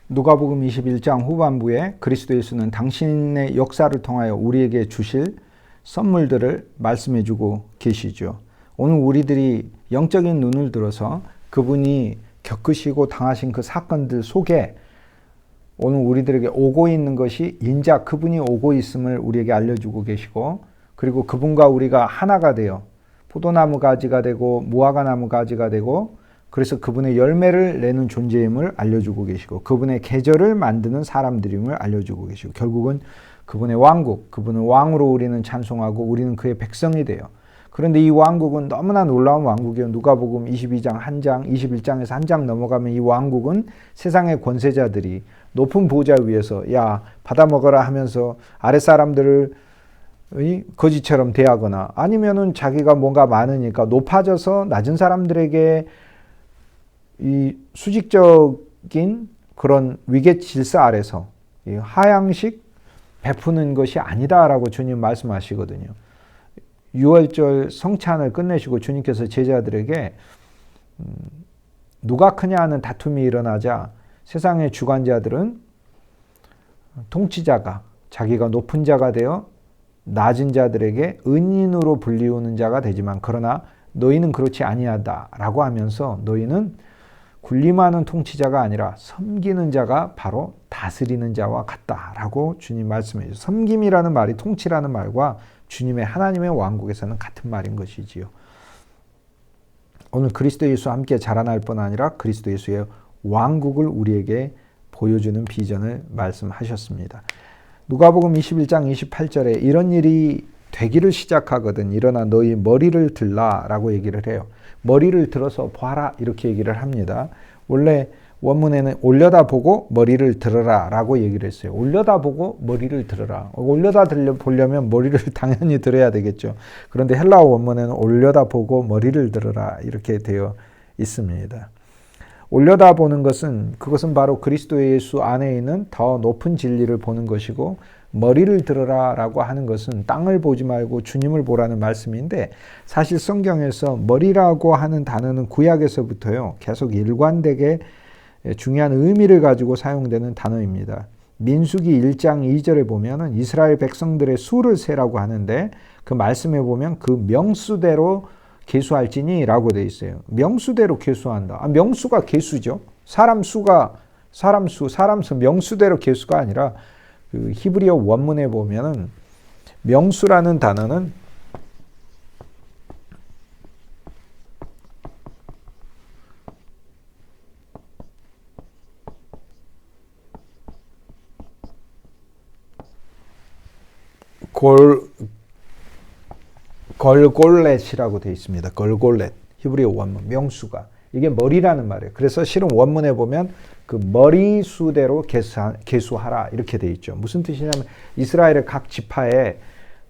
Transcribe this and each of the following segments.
누가복음 21장 후반부에 그리스도 예수는 당신의 역사를 통하여 우리에게 주실 선물들을 말씀해 주고 계시죠. 오늘 우리들이 영적인 눈을 들어서 그분이 겪으시고 당하신 그 사건들 속에 오늘 우리들에게 오고 있는 것이 인자 그분이 오고 있음을 우리에게 알려주고 계시고, 그리고 그분과 우리가 하나가 되어 포도나무 가지가 되고 무화과나무 가지가 되고, 그래서 그분의 열매를 내는 존재임을 알려주고 계시고, 그분의 계절을 만드는 사람들임을 알려주고 계시고, 결국은 그분의 왕국, 그분은 왕으로 우리는 찬송하고 우리는 그의 백성이 돼요. 그런데 이 왕국은 너무나 놀라운 왕국이에요. 누가복음 22장 1장, 21장에서 1장 넘어가면 이 왕국은 세상의 권세자들이 높은 보좌 위에서 야 받아 먹어라 하면서 아랫사람들을 거지처럼 대하거나, 아니면은 자기가 뭔가 많으니까 높아져서 낮은 사람들에게 이 수직적인 그런 위계 질서 아래서 하향식 베푸는 것이 아니다라고 주님 말씀하시거든요. 6월절 성찬을 끝내시고 주님께서 제자들에게 누가 크냐 하는 다툼이 일어나자 세상의 주관자들은 통치자가 자기가 높은 자가 되어 낮은 자들에게 은인으로 불리우는 자가 되지만, 그러나 너희는 그렇지 아니하다라고 하면서 너희는 군림하는 통치자가 아니라 섬기는 자가 바로 다스리는 자와 같다라고 주님 말씀해 주세요. 섬김이라는 말이 통치라는 말과 주님의 하나님의 왕국에서는 같은 말인 것이지요. 오늘 그리스도 예수와 함께 자라날 뿐 아니라 그리스도 예수의 왕국을 우리에게 보여주는 비전을 말씀하셨습니다. 누가복음 21장 28절에 이런 일이 되기를 시작하거든 일어나 너희 머리를 들라라고 얘기를 해요. 머리를 들어서 봐라 이렇게 얘기를 합니다. 원래 원문에는 올려다보고 머리를 들어라 라고 얘기를 했어요. 올려다보고 머리를 들어라. 올려다보려면 머리를 당연히 들어야 되겠죠. 그런데 헬라어 원문에는 올려다보고 머리를 들어라 이렇게 되어 있습니다. 올려다보는 그것은 바로 그리스도 예수 안에 있는 더 높은 진리를 보는 것이고, 머리를 들어라 라고 하는 것은 땅을 보지 말고 주님을 보라는 말씀인데, 사실 성경에서 머리라고 하는 단어는 구약에서부터요 계속 일관되게 중요한 의미를 가지고 사용되는 단어입니다. 민수기 1장 2절에 보면은 이스라엘 백성들의 수를 세라고 하는데, 그 말씀에 보면 그 명수대로 계수할지니 라고 되어 있어요. 명수대로 계수한다. 명수가 계수죠. 사람 수 명수대로 계수가 아니라 그 히브리어 원문에 보면은 명수라는 단어는 걸골렛이라고 되어 있습니다. 걸골렛. 히브리어 원문 명수가. 이게 머리라는 말이에요. 그래서 실은 원문에 보면 그 머리수대로 계수하라 이렇게 되어 있죠. 무슨 뜻이냐면 이스라엘의 각 지파에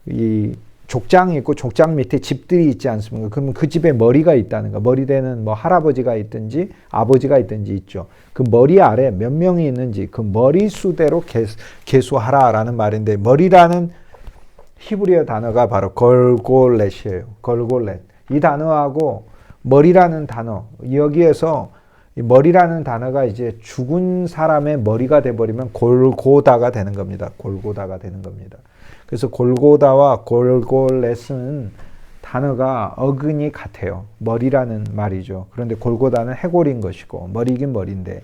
이 족장이 있고 족장 밑에 집들이 있지 않습니까? 그러면 그 집에 머리가 있다는 거. 머리대는 뭐 할아버지가 있든지 아버지가 있든지 있죠. 그 머리 아래 몇 명이 있는지 그 머리수대로 계수하라라는 말인데, 머리라는 히브리어 단어가 바로 걸골렛이에요. 걸골렛. 이 단어하고 머리라는 단어, 여기에서 이 머리라는 단어가 이제 죽은 사람의 머리가 돼버리면 골고다가 되는 겁니다. 골고다가 되는 겁니다. 그래서 골고다와 걸골렛은 단어가 어근이 같아요. 머리라는 말이죠. 그런데 골고다는 해골인 것이고, 머리긴 머리인데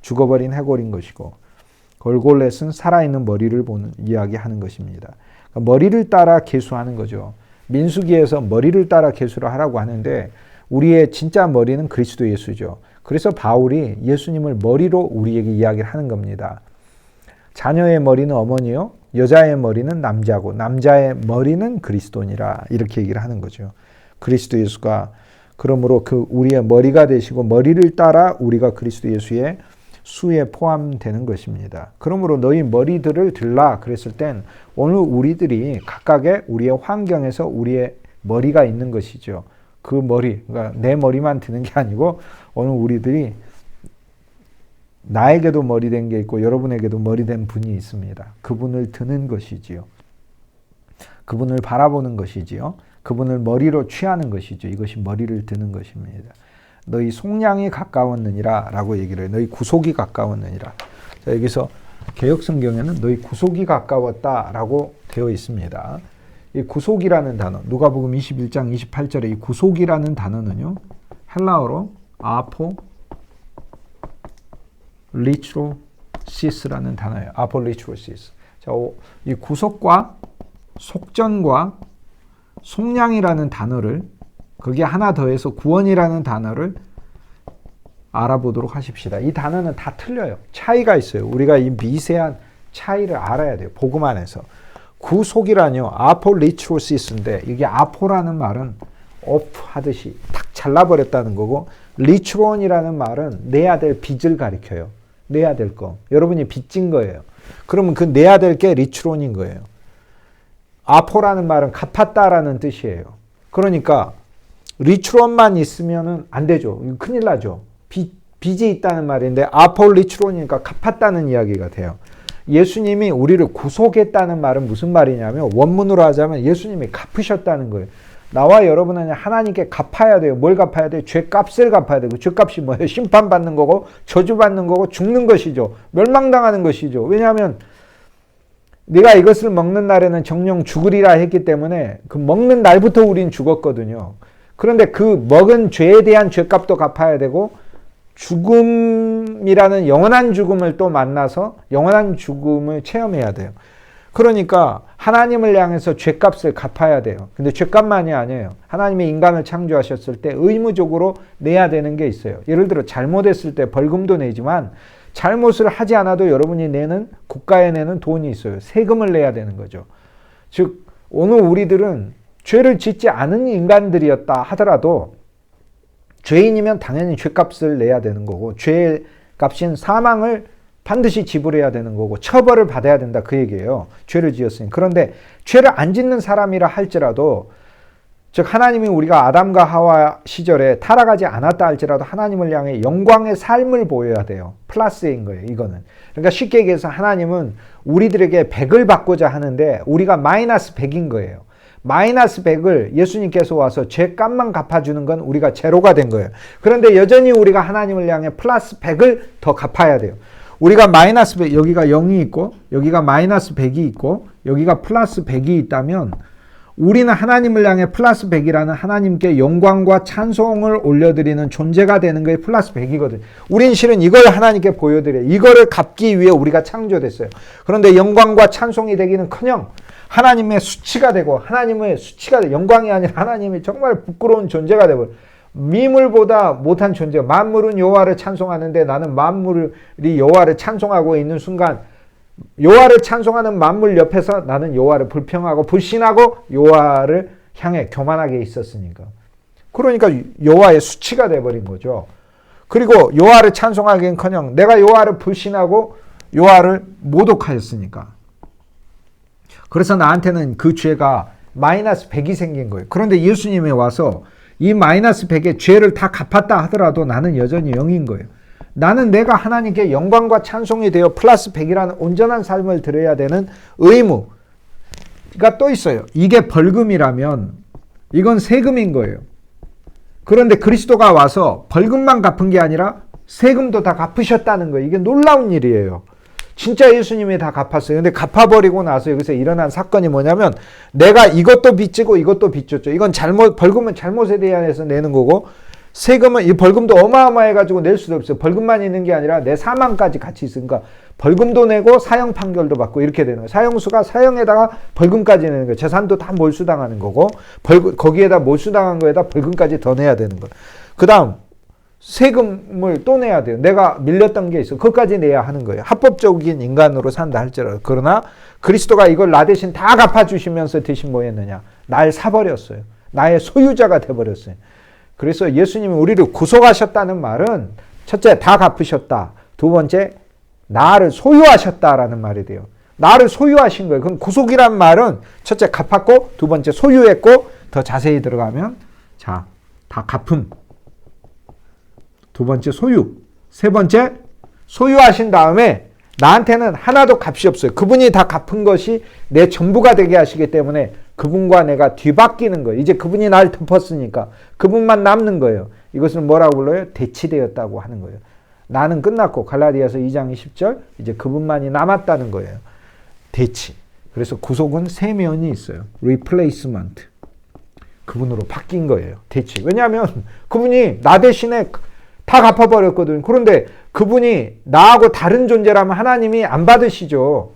죽어버린 해골인 것이고, 걸골렛은 살아있는 머리를 이야기하는 것입니다. 머리를 따라 계수하는 거죠. 민수기에서 머리를 따라 계수를 하라고 하는데, 우리의 진짜 머리는 그리스도 예수죠. 그래서 바울이 예수님을 머리로 우리에게 이야기를 하는 겁니다. 자녀의 머리는 어머니요, 여자의 머리는 남자고 남자의 머리는 그리스도니라 이렇게 얘기를 하는 거죠. 그리스도 예수가 그러므로 그 우리의 머리가 되시고, 머리를 따라 우리가 그리스도 예수의 수에 포함되는 것입니다. 그러므로 너희 머리들을 들라 그랬을 땐 오늘 우리들이 각각의 우리의 환경에서 우리의 머리가 있는 것이죠. 그 머리, 그러니까 내 머리만 드는 게 아니고 오늘 우리들이 나에게도 머리 된 게 있고 여러분에게도 머리 된 분이 있습니다. 그분을 드는 것이지요. 그분을 바라보는 것이지요. 그분을 머리로 취하는 것이죠. 이것이 머리를 드는 것입니다. 너희 속량이 가까웠느니라 라고 얘기를 해요. 너희 구속이 가까웠느니라. 자, 여기서 개역 성경에는 너희 구속이 가까웠다라고 되어 있습니다. 이 구속이라는 단어, 누가복음 21장 28절에 이 구속이라는 단어는요, 헬라어로 아포 리트로시스라는 단어예요. 아포 리트로시스. 자, 이 구속과 속전과 속량이라는 단어를, 거기에 하나 더해서 구원이라는 단어를 알아보도록 하십시다. 이 단어는 다 틀려요. 차이가 있어요. 우리가 이 미세한 차이를 알아야 돼요. 복음 안에서. 구속이라뇨, 아폴리트로시스인데, 이게 아포라는 말은 오프 하듯이 탁 잘라버렸다는 거고, 리트론이라는 말은 내야 될 빚을 가리켜요. 내야 될 거. 여러분이 빚진 거예요. 그러면 그 내야 될 게 리트론인 거예요. 아포라는 말은 갚았다라는 뜻이에요. 그러니까 리트론만 있으면은 안 되죠. 큰일 나죠. 빚이 있다는 말인데 아폴리트론이니까 갚았다는 이야기가 돼요. 예수님이 우리를 구속했다는 말은 무슨 말이냐면, 원문으로 하자면 예수님이 갚으셨다는 거예요. 나와 여러분은 하나님께 갚아야 돼요. 뭘 갚아야 돼요? 죄값을 갚아야 되고, 죄값이 뭐예요? 심판받는 거고, 저주받는 거고, 죽는 것이죠. 멸망당하는 것이죠. 왜냐하면 네가 이것을 먹는 날에는 정령 죽으리라 했기 때문에 그 먹는 날부터 우린 죽었거든요. 그런데 그 먹은 죄에 대한 죄값도 갚아야 되고, 죽음이라는 영원한 죽음을 또 만나서 영원한 죽음을 체험해야 돼요. 그러니까 하나님을 향해서 죄값을 갚아야 돼요. 근데 죄값만이 아니에요. 하나님이 인간을 창조하셨을 때 의무적으로 내야 되는 게 있어요. 예를 들어 잘못했을 때 벌금도 내지만, 잘못을 하지 않아도 여러분이 내는, 국가에 내는 돈이 있어요. 세금을 내야 되는 거죠. 즉 오늘 우리들은 죄를 짓지 않은 인간들이었다 하더라도 죄인이면 당연히 죄값을 내야 되는 거고, 죄의 값인 사망을 반드시 지불해야 되는 거고, 처벌을 받아야 된다, 그 얘기예요. 죄를 지었으니. 그런데 죄를 안 짓는 사람이라 할지라도, 즉 하나님이 우리가 아담과 하와 시절에 타락하지 않았다 할지라도 하나님을 향해 영광의 삶을 보여야 돼요. 플러스인 거예요, 이거는. 그러니까 쉽게 얘기해서 하나님은 우리들에게 100을 받고자 하는데 우리가 마이너스 100인 거예요. 마이너스 100을 예수님께서 와서 죄값만 갚아주는 건 우리가 제로가 된 거예요. 그런데 여전히 우리가 하나님을 향해 플러스 100을 더 갚아야 돼요. 우리가 마이너스 100, 여기가 0이 있고, 여기가 마이너스 100이 있고, 여기가 플러스 100이 있다면, 우리는 하나님을 향해 플러스 100이라는 하나님께 영광과 찬송을 올려드리는 존재가 되는 게 플러스 100이거든요. 우린 실은 이걸 하나님께 보여드려요. 이거를 갚기 위해 우리가 창조됐어요. 그런데 영광과 찬송이 되기는커녕 하나님의 수치가 되고, 하나님의 수치가 돼, 영광이 아니라 하나님이 정말 부끄러운 존재가 되고, 미물보다 못한 존재. 만물은 여호와를 찬송하는데 나는 만물이 여호와를 찬송하고 있는 순간, 여호와를 찬송하는 만물 옆에서 나는 여호와를 불평하고 불신하고 여호와를 향해 교만하게 있었으니까. 그러니까 여호와의 수치가 돼버린 거죠. 그리고 여호와를 찬송하기는커녕 내가 여호와를 불신하고 여호와를 모독하였으니까. 그래서 나한테는 그 죄가 마이너스 100이 생긴 거예요. 그런데 예수님이 와서 이 마이너스 100의 죄를 다 갚았다 하더라도 나는 여전히 0인 거예요. 나는 내가 하나님께 영광과 찬송이 되어 플러스 100이라는 온전한 삶을 드려야 되는 의무가 또 있어요. 이게 벌금이라면 이건 세금인 거예요. 그런데 그리스도가 와서 벌금만 갚은 게 아니라 세금도 다 갚으셨다는 거예요. 이게 놀라운 일이에요. 진짜 예수님이 다 갚았어요. 근데 갚아버리고 나서 여기서 일어난 사건이 뭐냐면, 내가 이것도 빚지고 이것도 빚졌죠. 이건 벌금은 잘못에 대해서 내는 거고, 세금은, 이 벌금도 어마어마해가지고 낼 수도 없어요. 벌금만 있는 게 아니라 내 사망까지 같이 있으니까 벌금도 내고 사형 판결도 받고 이렇게 되는 거예요. 사형수가 사형에다가 벌금까지 내는 거예요. 재산도 다 몰수당하는 거고, 거기에다 몰수당한 거에다 벌금까지 더 내야 되는 거예요. 그 다음 세금을 또 내야 돼요. 내가 밀렸던 게 있어. 그것까지 내야 하는 거예요. 합법적인 인간으로 산다 할지라도. 그러나 그리스도가 이걸 나 대신 다 갚아주시면서 대신 뭐 했느냐? 날 사버렸어요. 나의 소유자가 돼버렸어요. 그래서 예수님이 우리를 구속하셨다는 말은, 첫째, 다 갚으셨다. 두 번째, 나를 소유하셨다라는 말이 돼요. 나를 소유하신 거예요. 그럼 구속이란 말은 첫째 갚았고, 두 번째 소유했고, 더 자세히 들어가면, 자, 다 갚음. 두 번째 소유. 세 번째 소유하신 다음에 나한테는 하나도 값이 없어요. 그분이 다 갚은 것이 내 전부가 되게 하시기 때문에 그분과 내가 뒤바뀌는 거예요. 이제 그분이 날 덮었으니까 그분만 남는 거예요. 이것을 뭐라고 불러요? 대치되었다고 하는 거예요. 나는 끝났고 갈라디아서 2장 20절 이제 그분만이 남았다는 거예요. 대치. 그래서 구속은 세 면이 있어요. replacement. 그분으로 바뀐 거예요. 대치. 왜냐하면 그분이 나 대신에 다 갚아버렸거든. 그런데 그분이 나하고 다른 존재라면 하나님이 안 받으시죠.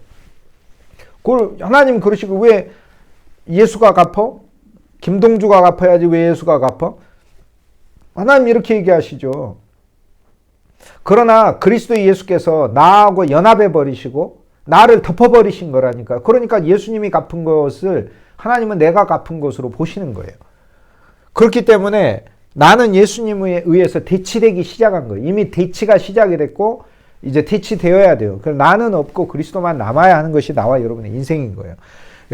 그걸 하나님 그러시고 왜 예수가 갚아? 김동주가 갚아야지 왜 예수가 갚아? 하나님 이렇게 얘기하시죠. 그러나 그리스도 예수께서 나하고 연합해 버리시고 나를 덮어버리신 거라니까. 그러니까 예수님이 갚은 것을 하나님은 내가 갚은 것으로 보시는 거예요. 그렇기 때문에 나는 예수님에 의해서 대치되기 시작한 거예요. 이미 대치가 시작이 됐고 이제 대치되어야 돼요. 그래서 나는 없고 그리스도만 남아야 하는 것이 나와 여러분의 인생인 거예요.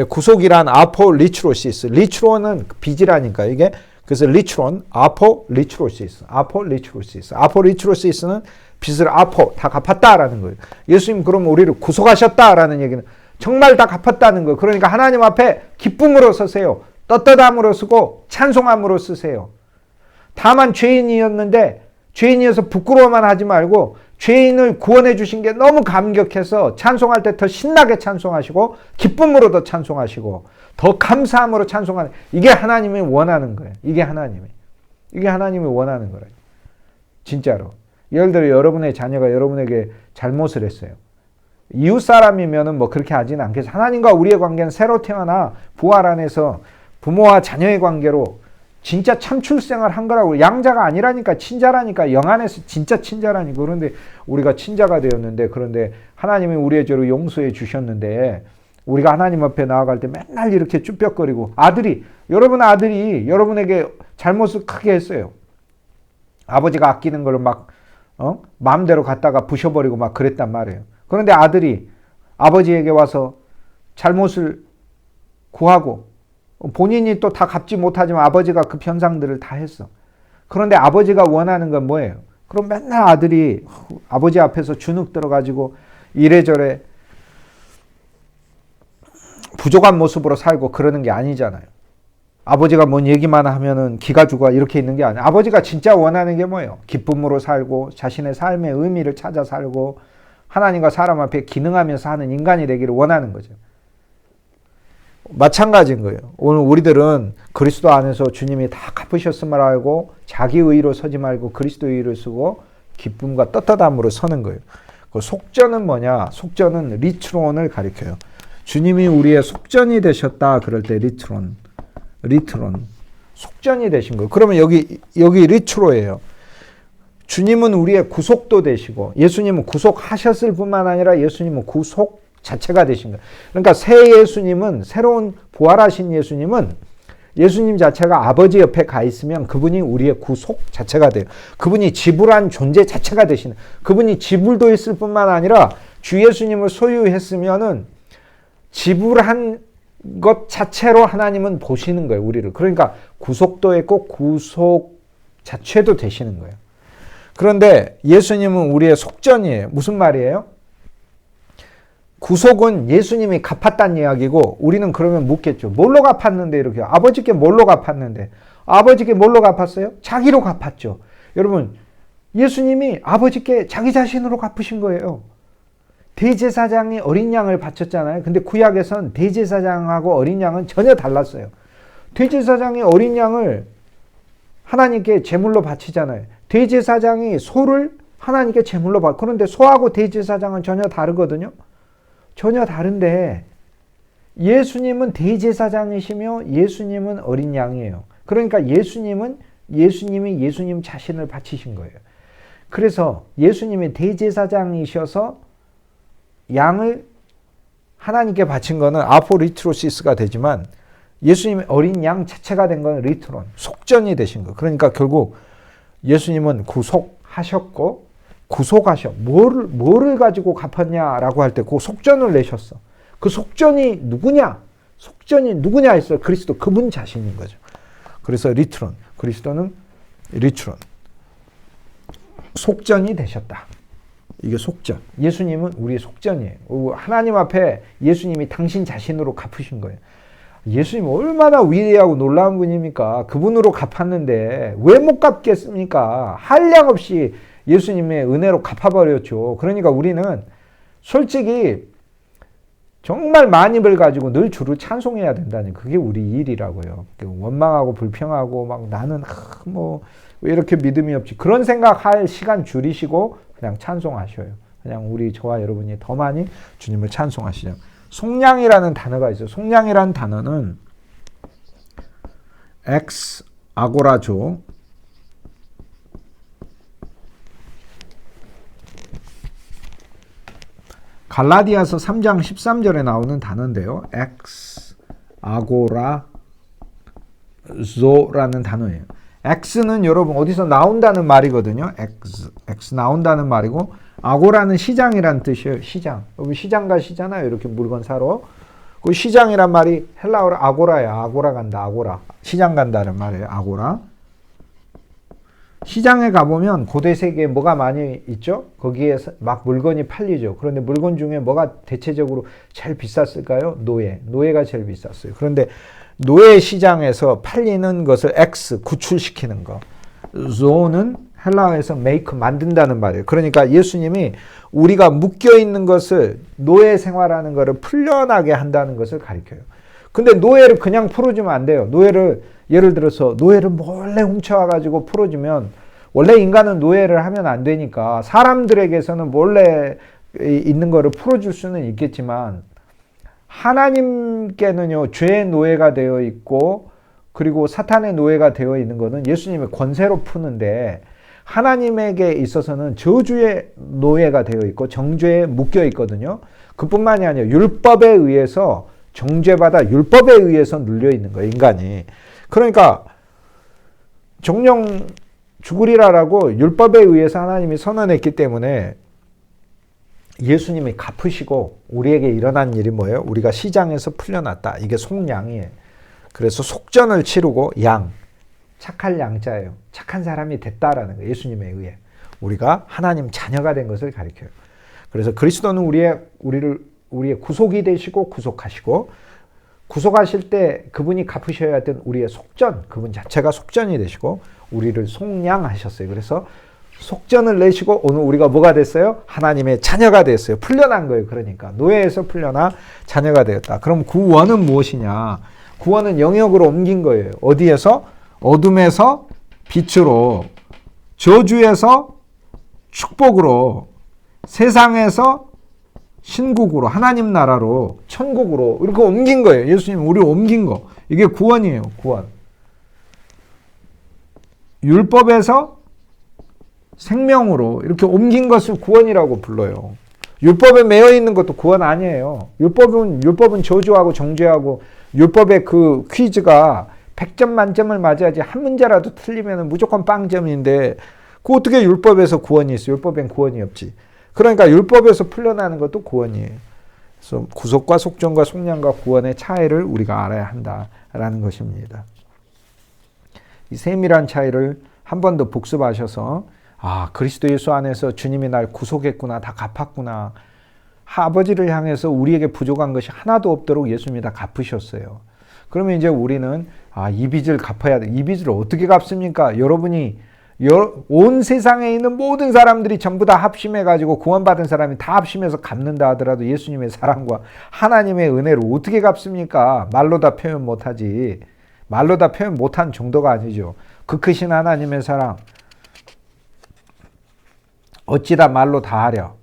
구속이란 아폴리트로시스. 리트로는 빚이라니까 이게. 그래서 리트론, 아폴리트로시스. 아폴리트로시스. 아폴리트로시스는 빚을 다 갚았다라는 거예요. 예수님 그럼 우리를 구속하셨다라는 얘기는 정말 다 갚았다는 거예요. 그러니까 하나님 앞에 기쁨으로 서세요. 떳떳함으로 쓰고 찬송함으로 쓰세요. 다만 죄인이었는데 죄인이어서 부끄러워만 하지 말고 죄인을 구원해 주신 게 너무 감격해서 찬송할 때 더 신나게 찬송하시고 기쁨으로 더 찬송하시고 더 감사함으로 찬송하는 이게 하나님이 원하는 거예요. 이게 하나님이 원하는 거예요. 진짜로. 예를 들어 여러분의 자녀가 여러분에게 잘못을 했어요. 이웃 사람이면은 뭐 그렇게 하지는 않겠어요. 하나님과 우리의 관계는 새로 태어나 부활 안에서 부모와 자녀의 관계로 진짜 참출생활 한 거라고. 양자가 아니라니까 친자라니까. 영 안에서 진짜 친자라니까. 그런데 우리가 친자가 되었는데 그런데 하나님이 우리의 죄를 용서해 주셨는데 우리가 하나님 앞에 나아갈 때 맨날 이렇게 쭈뼛거리고 여러분 아들이 여러분에게 잘못을 크게 했어요. 아버지가 아끼는 걸 막 마음대로 갖다가 부셔버리고 막 그랬단 말이에요. 그런데 아들이 아버지에게 와서 잘못을 구하고 본인이 또 다 갚지 못하지만 아버지가 그 변상들을 다 했어. 그런데 아버지가 원하는 건 뭐예요? 그럼 맨날 아들이 아버지 앞에서 주눅 들어가지고 이래저래 부족한 모습으로 살고 그러는 게 아니잖아요. 아버지가 뭔 얘기만 하면은 기가 죽어 이렇게 있는 게 아니에요. 아버지가 진짜 원하는 게 뭐예요? 기쁨으로 살고 자신의 삶의 의미를 찾아 살고 하나님과 사람 앞에 기능하면서 사는 인간이 되기를 원하는 거죠. 마찬가지인 거예요. 오늘 우리들은 그리스도 안에서 주님이 다 갚으셨음을 알고 자기 의로 서지 말고 그리스도 의를 쓰고 기쁨과 떳떳함으로 서는 거예요. 그 속전은 뭐냐? 속전은 리트론을 가리켜요. 주님이 우리의 속전이 되셨다 그럴 때 리트론 속전이 되신 거예요. 그러면 여기 리트로예요. 주님은 우리의 구속도 되시고 예수님은 구속하셨을 뿐만 아니라 예수님은 구속 자체가 되신 거예요. 그러니까 새 예수님은 새로운 부활하신 예수님 자체가 아버지 옆에 가 있으면 그분이 우리의 구속 자체가 돼요. 그분이 지불한 존재 자체가 되시는 그분이 지불도 했을 뿐만 아니라 주 예수님을 소유했으면은 지불한 것 자체로 하나님은 보시는 거예요. 우리를. 그러니까 구속도 했고 구속 자체도 되시는 거예요. 그런데 예수님은 우리의 속전이에요. 무슨 말이에요? 구속은 예수님이 갚았다는 이야기고 우리는 그러면 묻겠죠. 뭘로 갚았는데 이렇게. 아버지께 뭘로 갚았는데. 아버지께 뭘로 갚았어요? 자기로 갚았죠. 여러분 예수님이 아버지께 자기 자신으로 갚으신 거예요. 대제사장이 어린 양을 바쳤잖아요. 근데 구약에선 대제사장하고 어린 양은 전혀 달랐어요. 대제사장이 어린 양을 하나님께 제물로 바치잖아요. 대제사장이 소를 하나님께 제물로 바쳐. 그런데 소하고 대제사장은 전혀 다르거든요. 전혀 다른데 예수님은 대제사장이시며 예수님은 어린 양이에요. 그러니까 예수님이 예수님 자신을 바치신 거예요. 그래서 예수님이 대제사장이셔서 양을 하나님께 바친 거는 아포리트로시스가 되지만 예수님의 어린 양 자체가 된 건 리트론, 속전이 되신 거. 그러니까 결국 예수님은 구속하셨고 뭐를 가지고 갚았냐라고 할 때 그 속전을 내셨어. 그 속전이 누구냐? 했어요. 그리스도 그분 자신인 거죠. 그래서 리트론, 그리스도는 리트론. 속전이 되셨다. 이게 속전. 예수님은 우리의 속전이에요. 하나님 앞에 예수님이 당신 자신으로 갚으신 거예요. 예수님 얼마나 위대하고 놀라운 분입니까? 그분으로 갚았는데 왜 못 갚겠습니까? 한량없이 예수님의 은혜로 갚아버렸죠. 그러니까 우리는 솔직히 정말 만입을 가지고 늘 주를 찬송해야 된다는 그게 우리 일이라고요. 원망하고 불평하고 막 나는 뭐 왜 이렇게 믿음이 없지 그런 생각할 시간 줄이시고 그냥 찬송하셔요. 그냥 저와 여러분이 더 많이 주님을 찬송하시죠. 속량이라는 단어가 있어요. 속량이라는 단어는 엑스 아고라죠. 갈라디아서 3장 13절에 나오는 단어인데요. 엑스 아고라조라는 단어예요. X는 여러분 어디서 나온다는 말이거든요. X 나온다는 말이고 아고라는 시장이란 뜻이에요. 시장. 여러분 시장 가시잖아요. 이렇게 물건 사러. 그 시장이란 말이 헬라어로 아고라예요. 아고라 간다. 아고라. 시장 간다는 말이에요. 아고라. 시장에 가보면 고대 세계에 뭐가 많이 있죠? 거기에 막 물건이 팔리죠. 그런데 물건 중에 뭐가 대체적으로 제일 비쌌을까요? 노예. 노예가 제일 비쌌어요. 그런데 노예 시장에서 팔리는 것을 X, 구출시키는 거. zo는 헬라어에서 make, 만든다는 말이에요. 그러니까 예수님이 우리가 묶여있는 것을 노예 생활하는 것을 풀려나게 한다는 것을 가르쳐요. 근데 노예를 그냥 풀어주면 안 돼요. 노예를 예를 들어서 노예를 몰래 훔쳐와가지고 풀어주면 원래 인간은 노예를 하면 안 되니까 사람들에게서는 몰래 있는 거를 풀어줄 수는 있겠지만 하나님께는요 죄의 노예가 되어 있고 그리고 사탄의 노예가 되어 있는 것은 예수님의 권세로 푸는데 하나님에게 있어서는 저주의 노예가 되어 있고 정죄에 묶여 있거든요. 그뿐만이 아니라 율법에 의해서 정죄받아 율법에 의해서 눌려 있는 거예요, 인간이. 그러니까 정령 죽으리라라고 율법에 의해서 하나님이 선언했기 때문에 예수님이 갚으시고 우리에게 일어난 일이 뭐예요? 우리가 시장에서 풀려났다. 이게 속량이에요. 그래서 속전을 치르고 양, 착할 양자예요. 착한 사람이 됐다라는 거예요. 예수님에 의해. 우리가 하나님 자녀가 된 것을 가리켜요. 그래서 그리스도는 우리의 구속이 되시고 구속하시고 구속하실 때 그분이 갚으셔야 했던 우리의 속전, 그분 자체가 속전이 되시고 우리를 속량하셨어요. 그래서 속전을 내시고 오늘 우리가 뭐가 됐어요? 하나님의 자녀가 됐어요. 풀려난 거예요. 그러니까 노예에서 풀려나 자녀가 되었다. 그럼 구원은 무엇이냐? 구원은 영역으로 옮긴 거예요. 어디에서? 어둠에서 빛으로, 저주에서 축복으로, 세상에서 신국으로, 하나님 나라로, 천국으로 이렇게 옮긴 거예요. 예수님 우리를 옮긴 거. 이게 구원이에요. 구원. 율법에서 생명으로 이렇게 옮긴 것을 구원이라고 불러요. 율법에 매여 있는 것도 구원 아니에요. 율법은 저주하고 정죄하고 율법의 그 퀴즈가 100점 만점을 맞아야지 한 문제라도 틀리면 무조건 빵점인데 그 어떻게 율법에서 구원이 있어? 율법엔 구원이 없지. 그러니까 율법에서 풀려나는 것도 구원이에요. 그래서 구속과 속전과 속량과 구원의 차이를 우리가 알아야 한다라는 것입니다. 이 세밀한 차이를 한 번 더 복습하셔서 그리스도 예수 안에서 주님이 날 구속했구나, 다 갚았구나. 아버지를 향해서 우리에게 부족한 것이 하나도 없도록 예수님이 다 갚으셨어요. 그러면 이제 우리는 이 빚을 갚아야 돼. 이 빚을 어떻게 갚습니까? 여러분이 온 세상에 있는 모든 사람들이 전부 다 합심해가지고 구원받은 사람이 다 합심해서 갚는다 하더라도 예수님의 사랑과 하나님의 은혜를 어떻게 갚습니까? 말로 다 표현 못하지. 말로 다 표현 못한 정도가 아니죠. 그 크신 하나님의 사랑 어찌다 말로 다 하랴.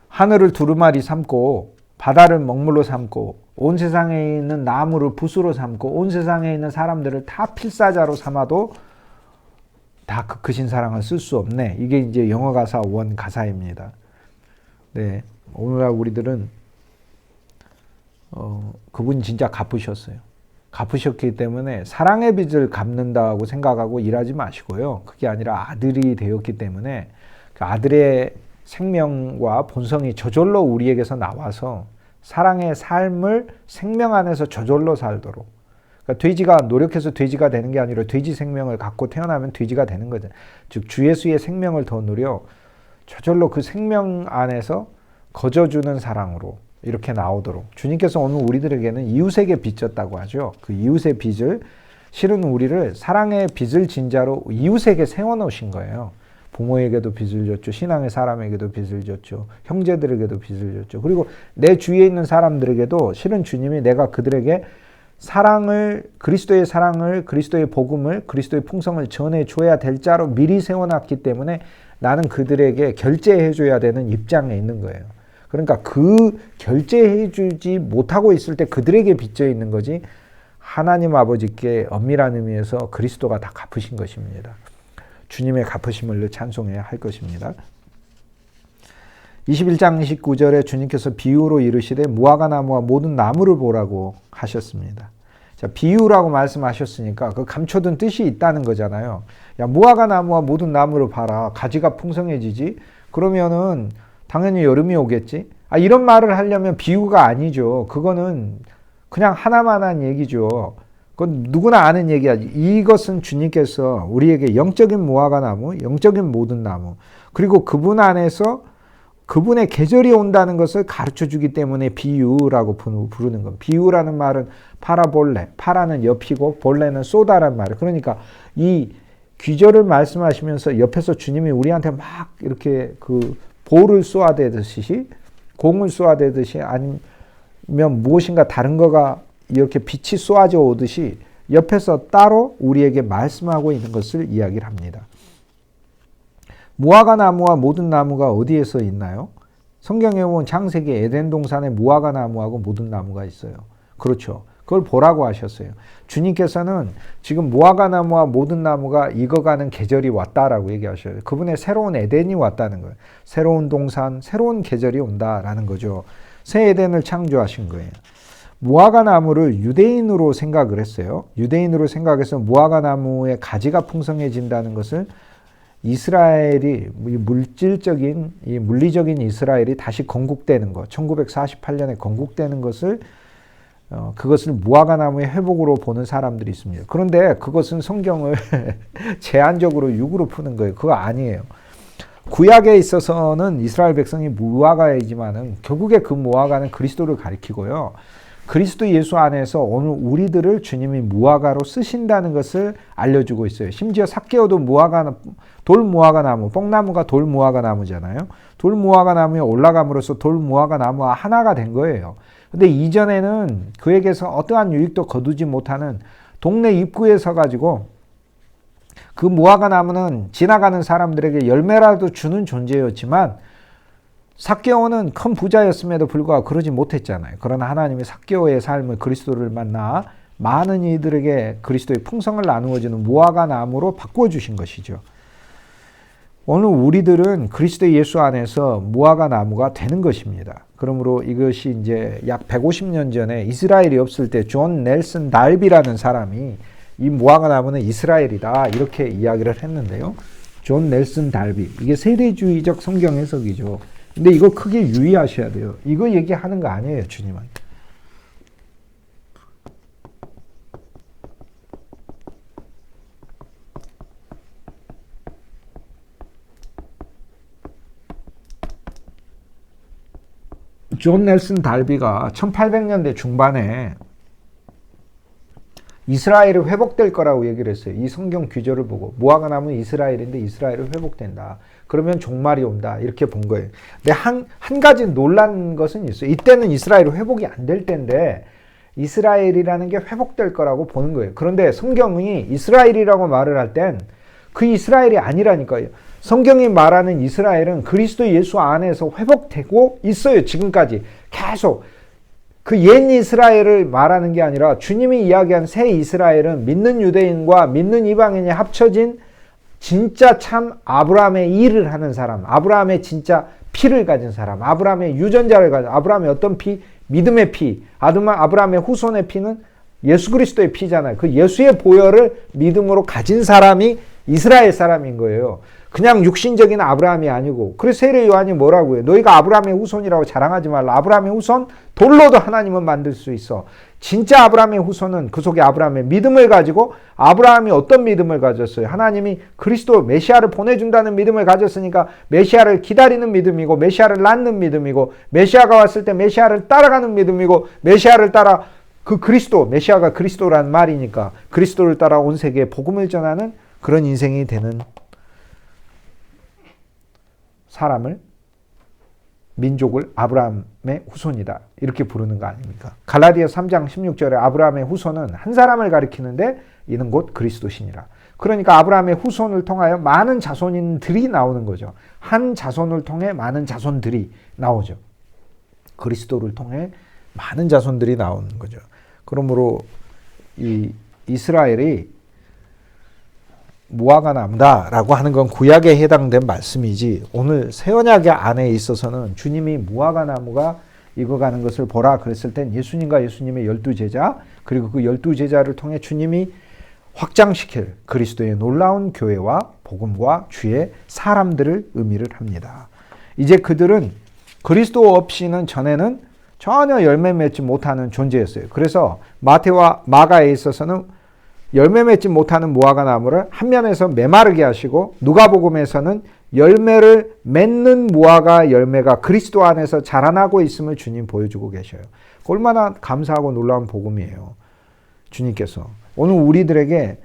하늘을 두루마리 삼고 바다를 먹물로 삼고 온 세상에 있는 나무를 붓으로 삼고 온 세상에 있는 사람들을 다 필사자로 삼아도 다 그 크신 사랑을 쓸 수 없네. 이게 이제 영어 가사 원 가사입니다. 네, 오늘날 우리들은 그분이 진짜 갚으셨어요. 갚으셨기 때문에 사랑의 빚을 갚는다고 생각하고 일하지 마시고요. 그게 아니라 아들이 되었기 때문에 그 아들의 생명과 본성이 저절로 우리에게서 나와서 사랑의 삶을 생명 안에서 저절로 살도록. 그러니까 돼지가 노력해서 돼지가 되는 게 아니라 돼지 생명을 갖고 태어나면 돼지가 되는 거죠. 즉 주 예수의 생명을 더 누려 저절로 그 생명 안에서 거저주는 사랑으로 이렇게 나오도록. 주님께서 오늘 우리들에게는 이웃에게 빚졌다고 하죠. 그 이웃의 빚을 실은 우리를 사랑의 빚을 진 자로 이웃에게 세워놓으신 거예요. 부모에게도 빚을 졌죠. 신앙의 사람에게도 빚을 졌죠. 형제들에게도 빚을 졌죠. 그리고 내 주위에 있는 사람들에게도 실은 주님이 내가 그들에게 그리스도의 사랑을, 그리스도의 복음을, 그리스도의 풍성을 전해줘야 될 자로 미리 세워놨기 때문에 나는 그들에게 결제해줘야 되는 입장에 있는 거예요. 그러니까 그 결제해주지 못하고 있을 때 그들에게 빚져 있는 거지, 하나님 아버지께 엄밀한 의미에서 그리스도가 다 갚으신 것입니다. 주님의 갚으심을 찬송해야 할 것입니다. 21장 29절에 주님께서 비유로 이르시되 무화과 나무와 모든 나무를 보라고 하셨습니다. 자, 비유라고 말씀하셨으니까 그 감춰둔 뜻이 있다는 거잖아요. 야, 무화과 나무와 모든 나무를 봐라. 가지가 풍성해지지? 그러면은 당연히 여름이 오겠지? 이런 말을 하려면 비유가 아니죠. 그거는 그냥 하나만한 얘기죠. 그건 누구나 아는 얘기야. 이것은 주님께서 우리에게 영적인 무화과 나무, 영적인 모든 나무, 그리고 그분 안에서 그분의 계절이 온다는 것을 가르쳐 주기 때문에 비유라고 부르는 겁니다. 비유라는 말은 파라볼레, 파라는 옆이고 볼레는 쏘다란 말이에요. 그러니까 이 귀절을 말씀하시면서 옆에서 주님이 우리한테 막 이렇게 그 볼을 쏘아대듯이, 공을 쏘아대듯이, 아니면 무엇인가 다른 거가 이렇게 빛이 쏘아져 오듯이 옆에서 따로 우리에게 말씀하고 있는 것을 이야기를 합니다. 무화과 나무와 모든 나무가 어디에서 있나요? 성경에 보면 창세기 에덴 동산에 무화과 나무하고 모든 나무가 있어요. 그렇죠. 그걸 보라고 하셨어요. 주님께서는 지금 무화과 나무와 모든 나무가 익어가는 계절이 왔다라고 얘기하셔요. 그분의 새로운 에덴이 왔다는 거예요. 새로운 동산, 새로운 계절이 온다라는 거죠. 새 에덴을 창조하신 거예요. 무화과 나무를 유대인으로 생각을 했어요. 유대인으로 생각해서 무화과 나무의 가지가 풍성해진다는 것을 이스라엘이 물리적인 이스라엘이 다시 건국되는 것, 1948년에 건국되는 것을 그것을 무화과 나무의 회복으로 보는 사람들이 있습니다. 그런데 그것은 성경을 제한적으로 육으로 푸는 거예요. 그거 아니에요. 구약에 있어서는 이스라엘 백성이 무화과이지만은 결국에 그 무화과는 그리스도를 가리키고요. 그리스도 예수 안에서 오늘 우리들을 주님이 무화과로 쓰신다는 것을 알려주고 있어요. 심지어 삭개오도 돌 무화과 나무, 뽕나무가 돌 무화과 나무잖아요. 돌 무화과 나무에 올라감으로써 돌 무화과 나무와 하나가 된 거예요. 근데 이전에는 그에게서 어떠한 유익도 거두지 못하는 동네 입구에 서가지고 그 무화과 나무는 지나가는 사람들에게 열매라도 주는 존재였지만 삭개오는 큰 부자였음에도 불구하고 그러지 못했잖아요. 그러나 하나님이 삭개오의 삶을, 그리스도를 만나 많은 이들에게 그리스도의 풍성을 나누어주는 무화과 나무로 바꿔주신 것이죠. 오늘 우리들은 그리스도 예수 안에서 무화과 나무가 되는 것입니다. 그러므로 이것이 이제 약 150년 전에 이스라엘이 없을 때 존 넬슨 달비라는 사람이 이 무화과 나무는 이스라엘이다 이렇게 이야기를 했는데요. 존 넬슨 달비, 이게 세대주의적 성경 해석이죠. 근데 이거 크게 유의하셔야 돼요. 이거 얘기하는 거 아니에요, 주님은. 존 넬슨 달비가 1800년대 중반에 이스라엘이 회복될 거라고 얘기를 했어요. 이 성경 규절을 보고 무화과 나무는 이스라엘인데 이스라엘이 회복된다. 그러면 종말이 온다. 이렇게 본 거예요. 근데 한 가지 놀란 것은 있어요. 이때는 이스라엘이 회복이 안 될 때인데 이스라엘이라는 게 회복될 거라고 보는 거예요. 그런데 성경이 이스라엘이라고 말을 할 땐 그 이스라엘이 아니라니까요. 성경이 말하는 이스라엘은 그리스도 예수 안에서 회복되고 있어요. 지금까지 계속. 그 옛 이스라엘을 말하는 게 아니라 주님이 이야기한 새 이스라엘은 믿는 유대인과 믿는 이방인이 합쳐진 진짜 참 아브라함의 일을 하는 사람, 아브라함의 진짜 피를 가진 사람, 아브라함의 유전자를 가진, 아브라함의 어떤 피? 믿음의 피. 아브라함의 후손의 피는 예수 그리스도의 피잖아요. 그 예수의 보혈을 믿음으로 가진 사람이 이스라엘 사람인 거예요. 그냥 육신적인 아브라함이 아니고. 그래서 세례 요한이 뭐라고 해요? 너희가 아브라함의 후손이라고 자랑하지 말라. 아브라함의 후손 돌로도 하나님은 만들 수 있어. 진짜 아브라함의 후손은 그 속에 아브라함의 믿음을 가지고, 아브라함이 어떤 믿음을 가졌어요? 하나님이 그리스도 메시아를 보내준다는 믿음을 가졌으니까 메시아를 기다리는 믿음이고, 메시아를 낳는 믿음이고, 메시아가 왔을 때 메시아를 따라가는 믿음이고, 메시아를 따라 그 그리스도, 메시아가 그리스도라는 말이니까 그리스도를 따라 온 세계에 복음을 전하는 그런 인생이 되는 사람을 민족을 아브라함의 후손이다 이렇게 부르는 거 아닙니까? 갈라디아서 3장 16절에 아브라함의 후손은 한 사람을 가리키는데 이는 곧 그리스도시니라. 그러니까 아브라함의 후손을 통하여 많은 자손인들이 나오는 거죠. 한 자손을 통해 많은 자손들이 나오죠. 그리스도를 통해 많은 자손들이 나오는 거죠. 그러므로 이 이스라엘이 무화과 나무다라고 하는 건 구약에 해당된 말씀이지 오늘 새 언약 안에 있어서는 주님이 무화과 나무가 익어가는 것을 보라 그랬을 땐 예수님과 예수님의 12제자 그리고 그 12제자를 통해 주님이 확장시킬 그리스도의 놀라운 교회와 복음과 주의 사람들을 의미를 합니다. 이제 그들은 그리스도 없이는 전에는 전혀 열매 맺지 못하는 존재였어요. 그래서 마태와 마가에 있어서는 열매 맺지 못하는 무화과 나무를 한 면에서 메마르게 하시고 누가복음에서는 열매를 맺는 무화과 열매가 그리스도 안에서 자라나고 있음을 주님 보여주고 계셔요. 얼마나 감사하고 놀라운 복음이에요. 주님께서 오늘 우리들에게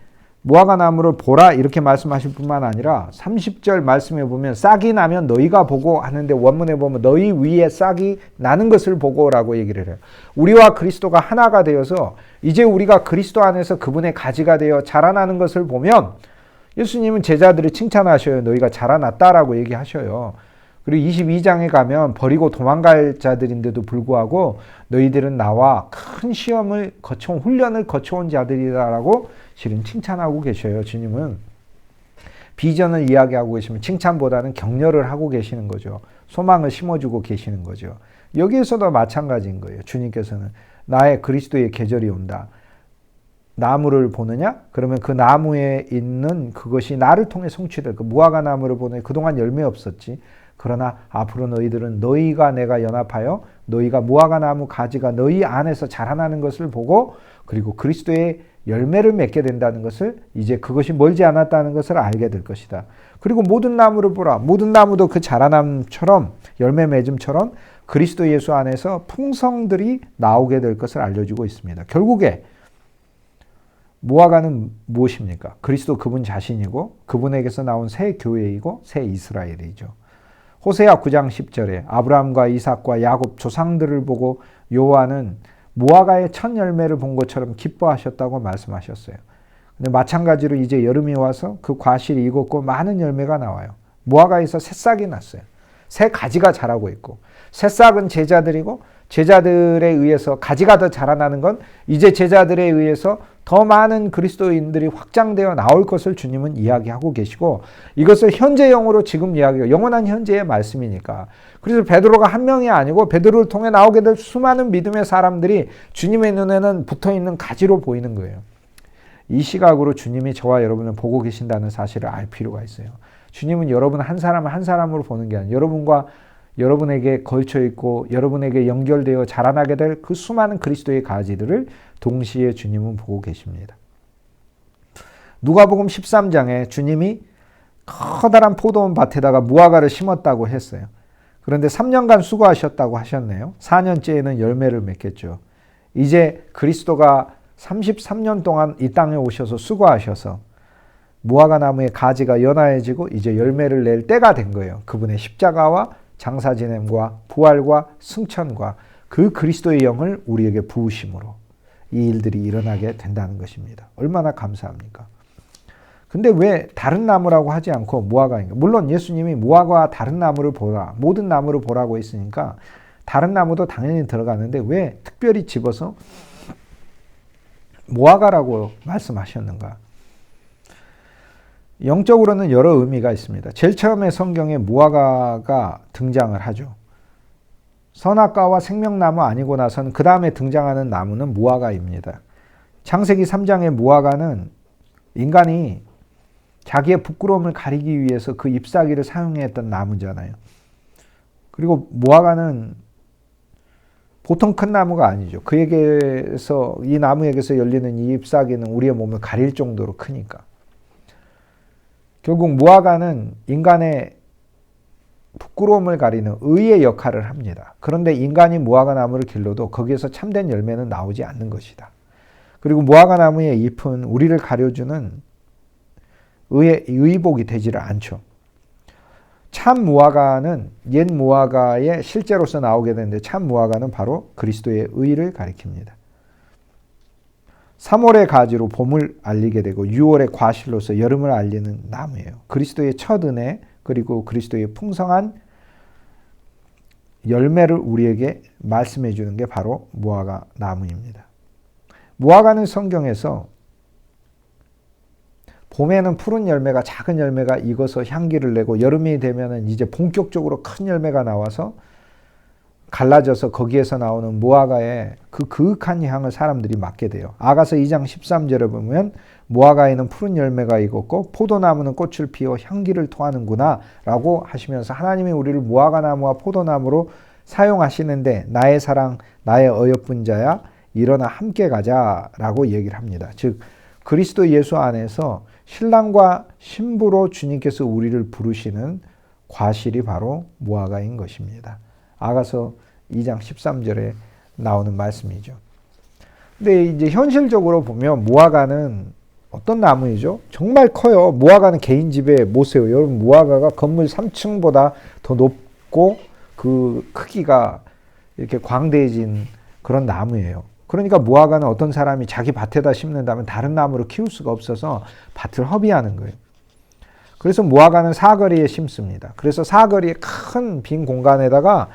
무화과 나무를 보라 이렇게 말씀하실 뿐만 아니라 30절 말씀에 보면 싹이 나면 너희가 보고 하는데 원문에 보면 너희 위에 싹이 나는 것을 보고라고 얘기를 해요. 우리와 그리스도가 하나가 되어서 이제 우리가 그리스도 안에서 그분의 가지가 되어 자라나는 것을 보면 예수님은 제자들을 칭찬하셔요. 너희가 자라났다라고 얘기하셔요. 그리고 22장에 가면 버리고 도망갈 자들인데도 불구하고 너희들은 나와 큰 시험을 거쳐온 훈련을 거쳐온 자들이다라고 실은 칭찬하고 계셔요. 주님은 비전을 이야기하고 계시면 칭찬보다는 격려를 하고 계시는 거죠. 소망을 심어주고 계시는 거죠. 여기에서도 마찬가지인 거예요. 주님께서는 나의 그리스도의 계절이 온다. 나무를 보느냐? 그러면 그 나무에 있는 그것이 나를 통해 성취될 그 무화과 나무를 보느냐? 그동안 열매 없었지. 그러나 앞으로 너희들은 너희가 내가 연합하여 너희가 무화과 나무 가지가 너희 안에서 자라나는 것을 보고 그리고 그리스도의 열매를 맺게 된다는 것을 이제 그것이 멀지 않았다는 것을 알게 될 것이다. 그리고 모든 나무를 보라. 모든 나무도 그 자라남처럼 열매 맺음처럼 그리스도 예수 안에서 풍성들이 나오게 될 것을 알려주고 있습니다. 결국에 무화과는 무엇입니까? 그리스도 그분 자신이고 그분에게서 나온 새 교회이고 새 이스라엘이죠. 호세아 9장 10절에 아브라함과 이삭과 야곱 조상들을 보고 여호와는 무화과의 첫 열매를 본 것처럼 기뻐하셨다고 말씀하셨어요. 근데 마찬가지로 이제 여름이 와서 그 과실이 익었고 많은 열매가 나와요. 무화과에서 새싹이 났어요. 새 가지가 자라고 있고 새싹은 제자들이고 제자들에 의해서 가지가 더 자라나는 건 이제 제자들에 의해서 더 많은 그리스도인들이 확장되어 나올 것을 주님은 이야기하고 계시고 이것을 현재형으로 지금 이야기해요. 영원한 현재의 말씀이니까. 그래서 베드로가 한 명이 아니고 베드로를 통해 나오게 될 수많은 믿음의 사람들이 주님의 눈에는 붙어있는 가지로 보이는 거예요. 이 시각으로 주님이 저와 여러분을 보고 계신다는 사실을 알 필요가 있어요. 주님은 여러분 한 사람을 한 사람으로 보는 게 아니라 여러분과 여러분에게 걸쳐 있고 여러분에게 연결되어 자라나게 될 그 수많은 그리스도의 가지들을 동시에 주님은 보고 계십니다. 누가복음 13장에 주님이 커다란 포도원 밭에다가 무화과를 심었다고 했어요. 그런데 3년간 수고하셨다고 하셨네요. 4년째에는 열매를 맺겠죠. 이제 그리스도가 33년 동안 이 땅에 오셔서 수고하셔서 무화과 나무의 가지가 연화해지고 이제 열매를 낼 때가 된 거예요. 그분의 십자가와 장사 지냄과 부활과 승천과 그 그리스도의 영을 우리에게 부으심으로 이 일들이 일어나게 된다는 것입니다. 얼마나 감사합니까? 근데 왜 다른 나무라고 하지 않고 무화과인가? 물론 예수님이 무화과와 다른 나무를 보라, 모든 나무를 보라고 했으니까 다른 나무도 당연히 들어가는데 왜 특별히 집어서 무화과라고 말씀하셨는가? 영적으로는 여러 의미가 있습니다. 제일 처음에 성경에 무화과가 등장을 하죠. 선악과와 생명나무 아니고 나서는 그 다음에 등장하는 나무는 무화과입니다. 창세기 3장의 무화과는 인간이 자기의 부끄러움을 가리기 위해서 그 잎사귀를 사용했던 나무잖아요. 그리고 무화과는 보통 큰 나무가 아니죠. 그에게서 이 나무에게서 열리는 이 잎사귀는 우리의 몸을 가릴 정도로 크니까. 결국 무화과는 인간의 부끄러움을 가리는 의의 역할을 합니다. 그런데 인간이 무화과 나무를 길러도 거기에서 참된 열매는 나오지 않는 것이다. 그리고 무화과 나무의 잎은 우리를 가려주는 의복이 되지를 않죠. 참 무화과는 옛 무화과에 실제로서 나오게 되는데 참 무화과는 바로 그리스도의 의를 가리킵니다. 3월의 가지로 봄을 알리게 되고 6월의 과실로서 여름을 알리는 나무예요. 그리스도의 첫 은혜 그리고 그리스도의 풍성한 열매를 우리에게 말씀해 주는 게 바로 무화과 나무입니다. 무화과는 성경에서 봄에는 푸른 열매가 작은 열매가 익어서 향기를 내고 여름이 되면은 이제 본격적으로 큰 열매가 나와서 갈라져서 거기에서 나오는 무화과의 그 그윽한 향을 사람들이 맡게 돼요. 아가서 2장 13절에 보면 무화과에는 푸른 열매가 익었고 포도나무는 꽃을 피워 향기를 토하는구나 라고 하시면서 하나님이 우리를 무화과나무와 포도나무로 사용하시는데 나의 사랑 나의 어여쁜 자야 일어나 함께 가자라고 얘기를 합니다. 즉 그리스도 예수 안에서 신랑과 신부로 주님께서 우리를 부르시는 과실이 바로 무화과인 것입니다. 아가서 2장 13절에 나오는 말씀이죠. 근데 이제 현실적으로 보면 무화과는 어떤 나무이죠? 정말 커요. 무화과는 개인 집에 못 세워요. 여러분 무화과가 건물 3층보다 더 높고 그 크기가 이렇게 광대해진 그런 나무예요. 그러니까 무화과는 어떤 사람이 자기 밭에다 심는다면 다른 나무를 키울 수가 없어서 밭을 허비하는 거예요. 그래서 무화과는 사거리에 심습니다. 그래서 사거리에 큰 빈 공간에다가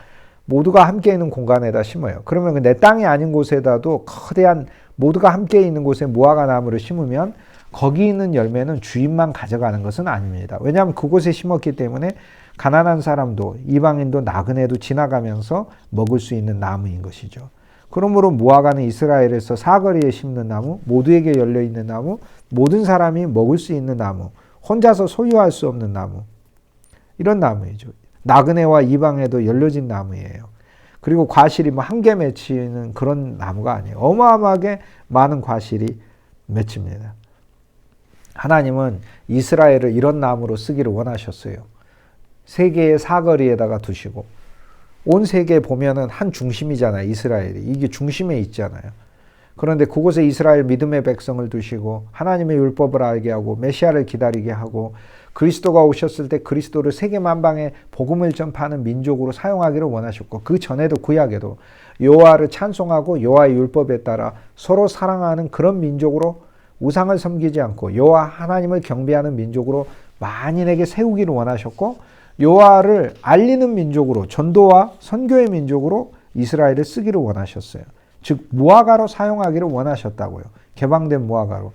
모두가 함께 있는 공간에다 심어요. 그러면 내 땅이 아닌 곳에다도 거대한 모두가 함께 있는 곳에 무화과 나무를 심으면 거기 있는 열매는 주인만 가져가는 것은 아닙니다. 왜냐하면 그곳에 심었기 때문에 가난한 사람도 이방인도 나그네도 지나가면서 먹을 수 있는 나무인 것이죠. 그러므로 무화과는 이스라엘에서 사거리에 심는 나무, 모두에게 열려있는 나무, 모든 사람이 먹을 수 있는 나무, 혼자서 소유할 수 없는 나무, 이런 나무이죠. 나그네와 이방에도 열려진 나무예요. 그리고 과실이 뭐 한 개 맺히는 그런 나무가 아니에요. 어마어마하게 많은 과실이 맺힙니다. 하나님은 이스라엘을 이런 나무로 쓰기를 원하셨어요. 세계의 사거리에다가 두시고 온 세계에 보면은 한 중심이잖아요. 이스라엘이. 이게 중심에 있잖아요. 그런데 그곳에 이스라엘 믿음의 백성을 두시고 하나님의 율법을 알게 하고 메시아를 기다리게 하고 그리스도가 오셨을 때 그리스도를 세계 만방에 복음을 전파하는 민족으로 사용하기를 원하셨고 그 전에도 구약에도 여호와를 찬송하고 여호와의 율법에 따라 서로 사랑하는 그런 민족으로 우상을 섬기지 않고 여호와 하나님을 경배하는 민족으로 만인에게 세우기를 원하셨고 여호와를 알리는 민족으로 전도와 선교의 민족으로 이스라엘을 쓰기를 원하셨어요. 즉 무화과로 사용하기를 원하셨다고요. 개방된 무화과로.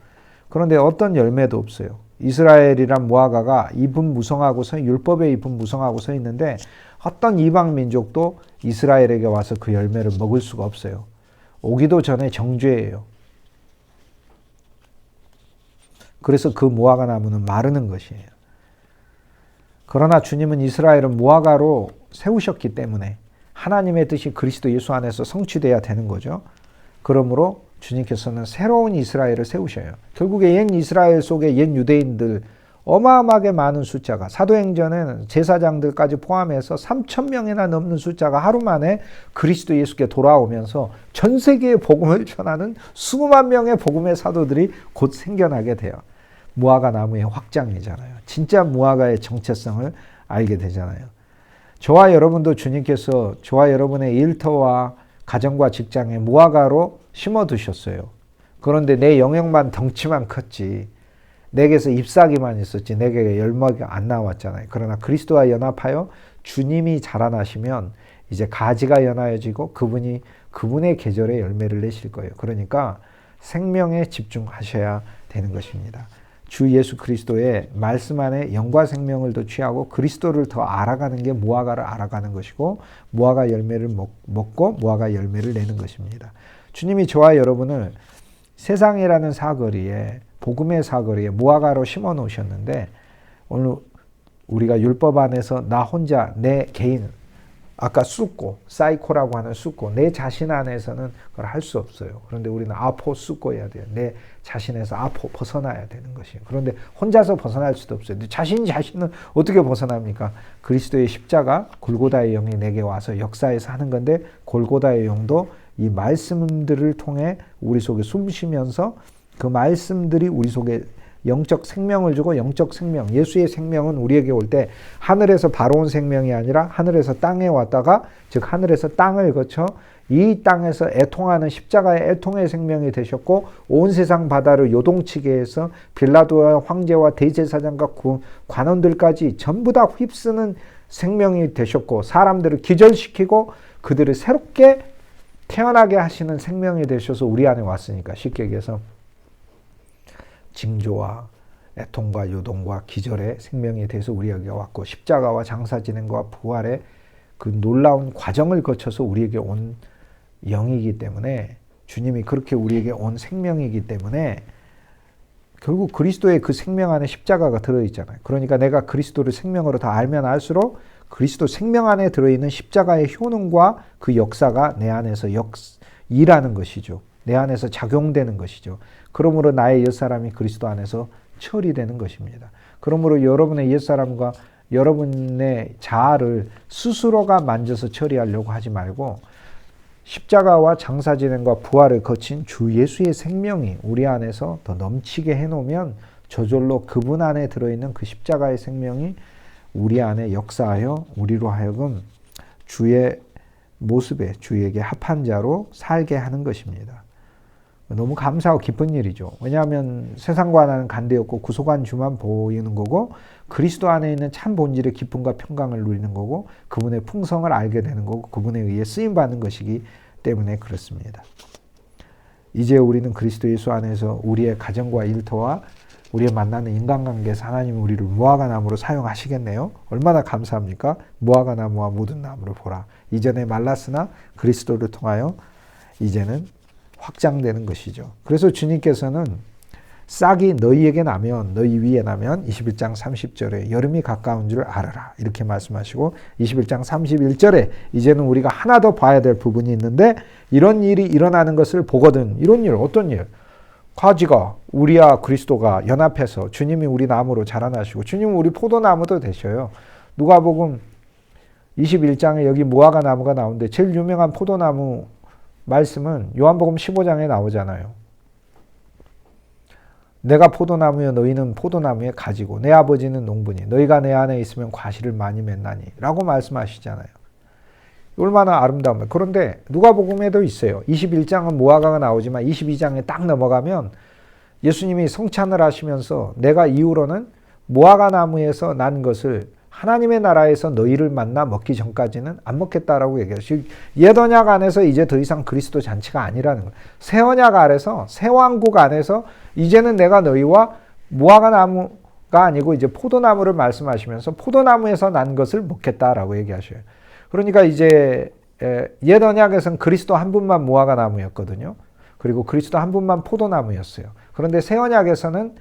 그런데 어떤 열매도 없어요. 이스라엘이란 무화과가 잎은 무성하고 율법의 잎은 무성하고 서 있는데 어떤 이방 민족도 이스라엘에게 와서 그 열매를 먹을 수가 없어요. 오기도 전에 정죄예요. 그래서 그 무화과 나무는 마르는 것이에요. 그러나 주님은 이스라엘을 무화과로 세우셨기 때문에 하나님의 뜻이 그리스도 예수 안에서 성취돼야 되는 거죠. 그러므로 주님께서는 새로운 이스라엘을 세우셔요. 결국에 옛 이스라엘 속에 옛 유대인들 어마어마하게 많은 숫자가 사도행전에는 제사장들까지 포함해서 3,000명이나 넘는 숫자가 하루 만에 그리스도 예수께 돌아오면서 전 세계에 복음을 전하는 수만 명의 복음의 사도들이 곧 생겨나게 돼요. 무화과 나무의 확장이잖아요. 진짜 무화과의 정체성을 알게 되잖아요. 저와 여러분도 주님께서 저와 여러분의 일터와 가정과 직장에 무화과로 심어두셨어요. 그런데 내 영역만 덩치만 컸지 내게서 잎사귀만 있었지 내게 열매가 안 나왔잖아요. 그러나 그리스도와 연합하여 주님이 자라나시면 이제 가지가 연하여지고 그분의 계절에 열매를 내실 거예요. 그러니까 생명에 집중하셔야 되는 것입니다. 주 예수 그리스도의 말씀 안에 영과 생명을 더 취하고 그리스도를 더 알아가는 게 무화과를 알아가는 것이고 무화과 열매를 먹고 무화과 열매를 내는 것입니다. 주님이 저와 여러분을 세상이라는 사거리에 복음의 사거리에 무화과로 심어 놓으셨는데 오늘 우리가 율법 안에서 나 혼자 내 개인 아까 쑥고 사이코라고 하는 쑥고 내 자신 안에서는 그걸 할 수 없어요. 그런데 우리는 아포 쑥고해야 돼요. 내 자신에서 아포 벗어나야 되는 것이에요. 그런데 혼자서 벗어날 수도 없어요. 자신은 어떻게 벗어납니까? 그리스도의 십자가 골고다의 영이 내게 와서 역사에서 하는 건데 골고다의 영도 이 말씀들을 통해 우리 속에 숨쉬면서 그 말씀들이 우리 속에 영적 생명을 주고 영적 생명, 예수의 생명은 우리에게 올 때 하늘에서 바로 온 생명이 아니라 하늘에서 땅에 왔다가 즉 하늘에서 땅을 거쳐 이 땅에서 애통하는 십자가의 애통의 생명이 되셨고 온 세상 바다를 요동치게 해서 빌라도와 황제와 대제사장과 관원들까지 전부 다 휩쓰는 생명이 되셨고 사람들을 기절시키고 그들을 새롭게 태어나게 하시는 생명이 되셔서 우리 안에 왔으니까 쉽게 얘기해서 징조와 애통과 요동과 기절의 생명에 대해서 우리에게 왔고 십자가와 장사 진행과 부활의 그 놀라운 과정을 거쳐서 우리에게 온 영이기 때문에 주님이 그렇게 우리에게 온 생명이기 때문에 결국 그리스도의 그 생명 안에 십자가가 들어있잖아요. 그러니까 내가 그리스도를 생명으로 더 알면 알수록 그리스도 생명 안에 들어있는 십자가의 효능과 그 역사가 내 안에서 일하는 것이죠. 내 안에서 작용되는 것이죠. 그러므로 나의 옛사람이 그리스도 안에서 처리되는 것입니다. 그러므로 여러분의 옛사람과 여러분의 자아를 스스로가 만져서 처리하려고 하지 말고 십자가와 장사 진행과 부활을 거친 주 예수의 생명이 우리 안에서 더 넘치게 해놓으면 저절로 그분 안에 들어있는 그 십자가의 생명이 우리 안에 역사하여 우리로 하여금 주의 모습에 주에게 합한 자로 살게 하는 것입니다. 너무 감사하고 기쁜 일이죠. 왜냐하면 세상과 나는 간대없고 구속한 주만 보이는 거고 그리스도 안에 있는 참 본질의 기쁨과 평강을 누리는 거고 그분의 풍성을 알게 되는 거고 그분에 의해 쓰임받는 것이기 때문에 그렇습니다. 이제 우리는 그리스도 예수 안에서 우리의 가정과 일터와 우리의 만나는 인간관계에서 하나님은 우리를 무화과 나무로 사용하시겠네요. 얼마나 감사합니까? 무화과 나무와 묻은 나무를 보라. 이전에 말랐으나 그리스도를 통하여 이제는 확장되는 것이죠. 그래서 주님께서는 싹이 너희에게 나면 너희 위에 나면 21장 30절에 여름이 가까운 줄 알아라 이렇게 말씀하시고 21장 31절에 이제는 우리가 하나 더 봐야 될 부분이 있는데 이런 일이 일어나는 것을 보거든. 이런 일 어떤 일? 가지가 우리와 그리스도가 연합해서 주님이 우리 나무로 자라나시고 주님은 우리 포도나무도 되셔요. 누가복음 21장에 여기 무화과 나무가 나오는데 제일 유명한 포도나무 말씀은 요한복음 15장에 나오잖아요. 내가 포도나무여 너희는 포도나무에 가지고 내 아버지는 농부니 너희가 내 안에 있으면 과실을 많이 맺나니 라고 말씀하시잖아요. 얼마나 아름다운. 그런데 누가복음에도 있어요. 21장은 무화과가 나오지만 22장에 딱 넘어가면 예수님이 성찬을 하시면서 내가 이후로는 무화과 나무에서 난 것을 하나님의 나라에서 너희를 만나 먹기 전까지는 안 먹겠다라고 얘기하시고 옛 언약 안에서 이제 더 이상 그리스도 잔치가 아니라는 거예요. 새 언약 안에서 새 왕국 안에서 이제는 내가 너희와 무화과 나무가 아니고 이제 포도나무를 말씀하시면서 포도나무에서 난 것을 먹겠다라고 얘기하셔요. 그러니까 이제 옛 언약에서는 그리스도 한 분만 무화과 나무였거든요. 그리고 그리스도 한 분만 포도나무였어요. 그런데 새 언약에서는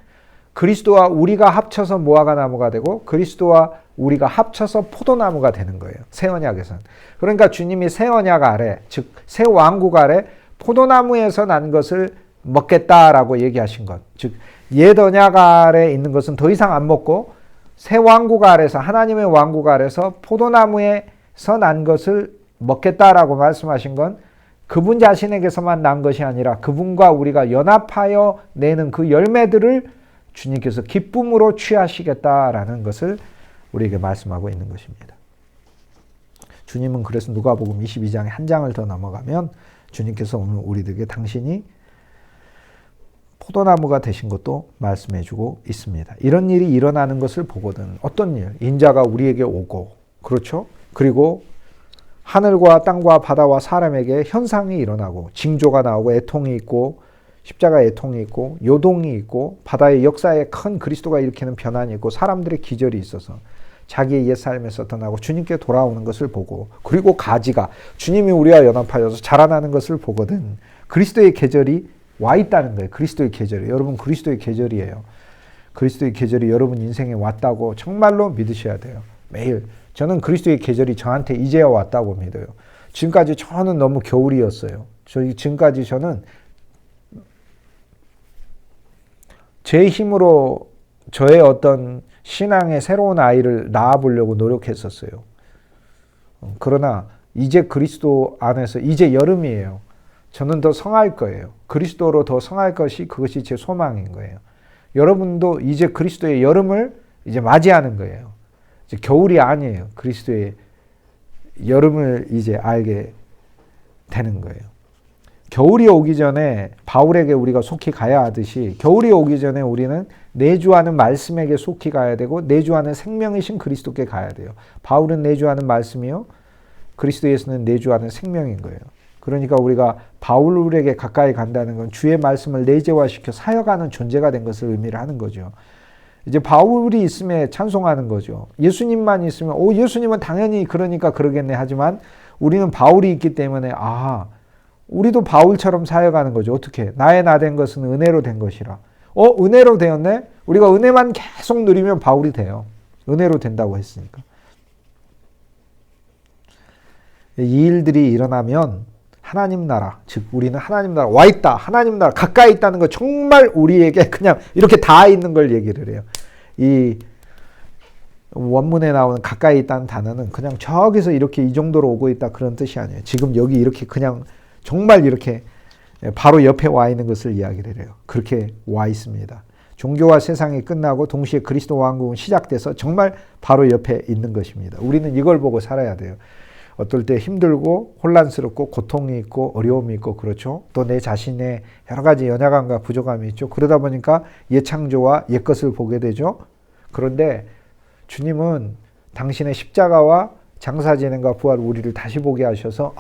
그리스도와 우리가 합쳐서 무화과 나무가 되고 그리스도와 우리가 합쳐서 포도나무가 되는 거예요. 새 언약에서는. 그러니까 주님이 새 언약 아래, 즉 새 왕국 아래 포도나무에서 난 것을 먹겠다라고 얘기하신 것. 즉 옛 언약 아래 있는 것은 더 이상 안 먹고 새 왕국 아래서 하나님의 왕국 아래서 포도나무에서 난 것을 먹겠다라고 말씀하신 건 그분 자신에게서만 난 것이 아니라 그분과 우리가 연합하여 내는 그 열매들을 주님께서 기쁨으로 취하시겠다라는 것을 우리에게 말씀하고 있는 것입니다. 주님은 그래서 누가복음 22장에 한 장을 더 넘어가면 주님께서 오늘 우리들에게 당신이 포도나무가 되신 것도 말씀해주고 있습니다. 이런 일이 일어나는 것을 보거든. 어떤 일? 인자가 우리에게 오고 그렇죠? 그리고 하늘과 땅과 바다와 사람에게 현상이 일어나고 징조가 나오고 애통이 있고 십자가의 애통이 있고 요동이 있고 바다의 역사에 큰 그리스도가 일으키는 변환이 있고 사람들의 기절이 있어서 자기의 옛삶에서 떠나고 주님께 돌아오는 것을 보고 그리고 가지가 주님이 우리와 연합하여서 자라나는 것을 보거든. 그리스도의 계절이 와 있다는 거예요. 그리스도의 계절이. 여러분 그리스도의 계절이에요. 그리스도의 계절이 여러분 인생에 왔다고 정말로 믿으셔야 돼요. 매일. 저는 그리스도의 계절이 저한테 이제야 왔다고 믿어요. 지금까지 저는 너무 겨울이었어요. 지금까지 저는 제 힘으로 저의 어떤 신앙의 새로운 아이를 낳아보려고 노력했었어요. 그러나 이제 그리스도 안에서 이제 여름이에요. 저는 더 성할 거예요. 그리스도로 더 성할 것이 그것이 제 소망인 거예요. 여러분도 이제 그리스도의 여름을 이제 맞이하는 거예요. 이제 겨울이 아니에요. 그리스도의 여름을 이제 알게 되는 거예요. 겨울이 오기 전에 바울에게 우리가 속히 가야 하듯이 겨울이 오기 전에 우리는 내주하는 말씀에게 속히 가야 되고 내주하는 생명이신 그리스도께 가야 돼요. 바울은 내주하는 말씀이요. 그리스도 예수는 내주하는 생명인 거예요. 그러니까 우리가 바울에게 가까이 간다는 건 주의 말씀을 내재화시켜 사역하는 존재가 된 것을 의미를 하는 거죠. 이제 바울이 있음에 찬송하는 거죠. 예수님만 있으면 예수님은 당연히 그러니까 그러겠네 하지만 우리는 바울이 있기 때문에 우리도 바울처럼 사역하는 거죠. 어떻게? 나의 나 된 것은 은혜로 된 것이라. 은혜로 되었네? 우리가 은혜만 계속 누리면 바울이 돼요. 은혜로 된다고 했으니까. 이 일들이 일어나면 하나님 나라, 즉 우리는 하나님 나라 와 있다. 하나님 나라 가까이 있다는 거 정말 우리에게 그냥 이렇게 다 있는 걸 얘기를 해요. 이 원문에 나오는 가까이 있다는 단어는 그냥 저기서 이렇게 이 정도로 오고 있다 그런 뜻이 아니에요. 지금 여기 이렇게 그냥 정말 이렇게 바로 옆에 와 있는 것을 이야기를 해요. 그렇게 와 있습니다. 종교와 세상이 끝나고 동시에 그리스도 왕국은 시작돼서 정말 바로 옆에 있는 것입니다. 우리는 이걸 보고 살아야 돼요. 어떨 때 힘들고 혼란스럽고 고통이 있고 어려움이 있고 그렇죠. 또 내 자신의 여러 가지 연약함과 부족함이 있죠. 그러다 보니까 옛창조와 옛것을 보게 되죠. 그런데 주님은 당신의 십자가와 장사진행과 부활 우리를 다시 보게 하셔서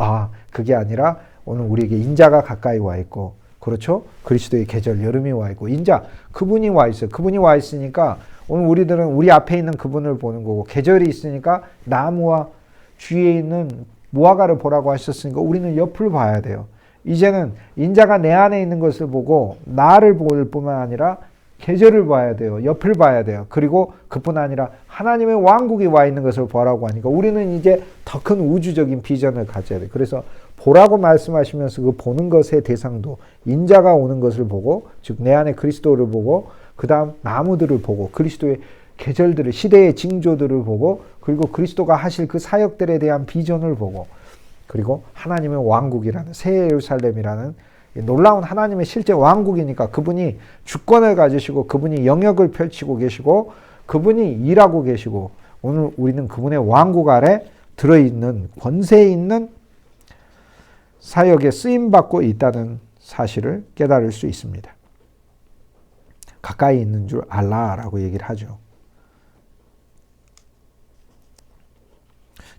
그게 아니라 오늘 우리에게 인자가 가까이 와 있고 그렇죠. 그리스도의 계절 여름이 와 있고 인자 그분이 와 있어요. 그분이 와 있으니까 오늘 우리들은 우리 앞에 있는 그분을 보는 거고 계절이 있으니까 나무와 주위에 있는 무화과를 보라고 하셨으니까 우리는 옆을 봐야 돼요. 이제는 인자가 내 안에 있는 것을 보고 나를 볼 뿐만 아니라 계절을 봐야 돼요. 옆을 봐야 돼요. 그리고 그뿐 아니라 하나님의 왕국이 와 있는 것을 보라고 하니까 우리는 이제 더 큰 우주적인 비전을 가져야 돼요. 그래서 보라고 말씀하시면서 그 보는 것의 대상도 인자가 오는 것을 보고 즉 내 안에 그리스도를 보고 그 다음 나무들을 보고 그리스도의 계절들을 시대의 징조들을 보고 그리고 그리스도가 하실 그 사역들에 대한 비전을 보고 그리고 하나님의 왕국이라는 새 예루살렘이라는 놀라운 하나님의 실제 왕국이니까 그분이 주권을 가지시고 그분이 영역을 펼치고 계시고 그분이 일하고 계시고 오늘 우리는 그분의 왕국 아래 들어있는 권세 있는 사역에 쓰임받고 있다는 사실을 깨달을 수 있습니다. 가까이 있는 줄 알라라고 얘기를 하죠.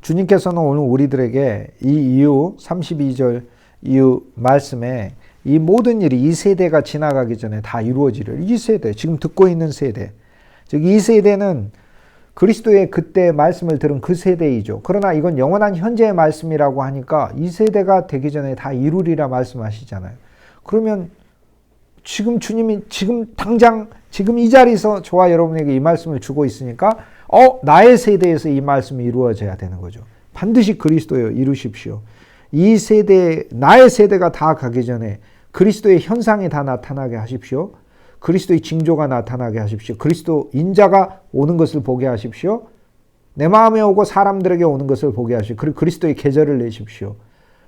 주님께서는 오늘 우리들에게 이 이후 32절 이후 말씀에 이 모든 일이 이 세대가 지나가기 전에 다 이루어지려 이 세대 지금 듣고 있는 세대 즉 이 세대는 그리스도의 그때 말씀을 들은 그 세대이죠. 그러나 이건 영원한 현재의 말씀이라고 하니까 이 세대가 되기 전에 다 이루리라 말씀하시잖아요. 그러면 지금 주님이 지금 당장 지금 이 자리에서 저와 여러분에게 이 말씀을 주고 있으니까 나의 세대에서 이 말씀이 이루어져야 되는 거죠. 반드시 그리스도여 이루십시오. 이 세대 나의 세대가 다 가기 전에 그리스도의 현상이 다 나타나게 하십시오. 그리스도의 징조가 나타나게 하십시오. 그리스도 인자가 오는 것을 보게 하십시오. 내 마음에 오고 사람들에게 오는 것을 보게 하십시오. 그리고 그리스도의 계절을 내십시오.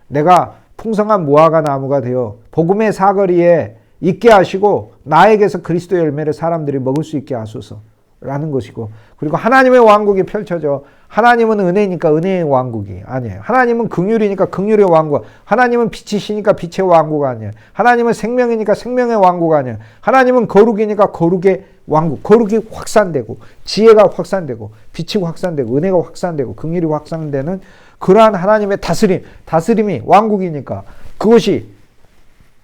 내가 풍성한 무화과 나무가 되어 복음의 사거리에 있게 하시고 나에게서 그리스도의 열매를 사람들이 먹을 수 있게 하소서라는 것이고 그리고 하나님의 왕국이 펼쳐져 하나님은 은혜니까 은혜의 왕국이 아니에요. 하나님은 긍휼이니까 긍휼의 왕국 하나님은 빛이시니까 빛의 왕국 아니에요. 하나님은 생명이니까 생명의 왕국 아니에요. 하나님은 거룩이니까 거룩의 왕국 거룩이 확산되고 지혜가 확산되고 빛이 확산되고 은혜가 확산되고 긍휼이 확산되는 그러한 하나님의 다스림이 왕국이니까 그것이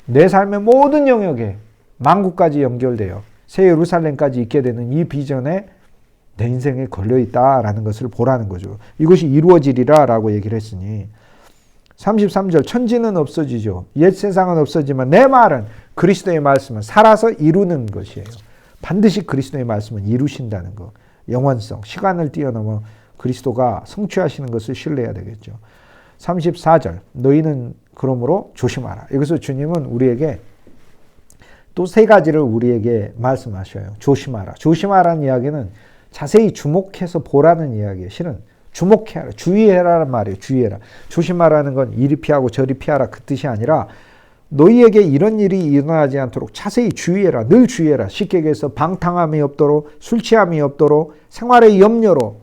내 삶의 모든 영역에 만국까지 연결되어 새 예루살렘까지 있게 되는 이 비전에 내 인생에 걸려있다라는 것을 보라는 거죠. 이것이 이루어지리라 라고 얘기를 했으니 33절 천지는 없어지죠. 옛 세상은 없어지만 내 말은 그리스도의 말씀은 살아서 이루는 것이에요. 반드시 그리스도의 말씀은 이루신다는 것. 영원성, 시간을 뛰어넘어 그리스도가 성취하시는 것을 신뢰해야 되겠죠. 34절 너희는 그러므로 조심하라. 여기서 주님은 우리에게 또 세 가지를 우리에게 말씀하셔요. 조심하라. 조심하라는 이야기는 자세히 주목해서 보라는 이야기예요. 실은 주목해라. 주의해라는 말이에요. 주의해라. 조심하라는 건 이리 피하고 저리 피하라 그 뜻이 아니라 너희에게 이런 일이 일어나지 않도록 자세히 주의해라. 늘 주의해라. 쉽게 얘기해서 방탕함이 없도록, 술 취함이 없도록, 생활의 염려로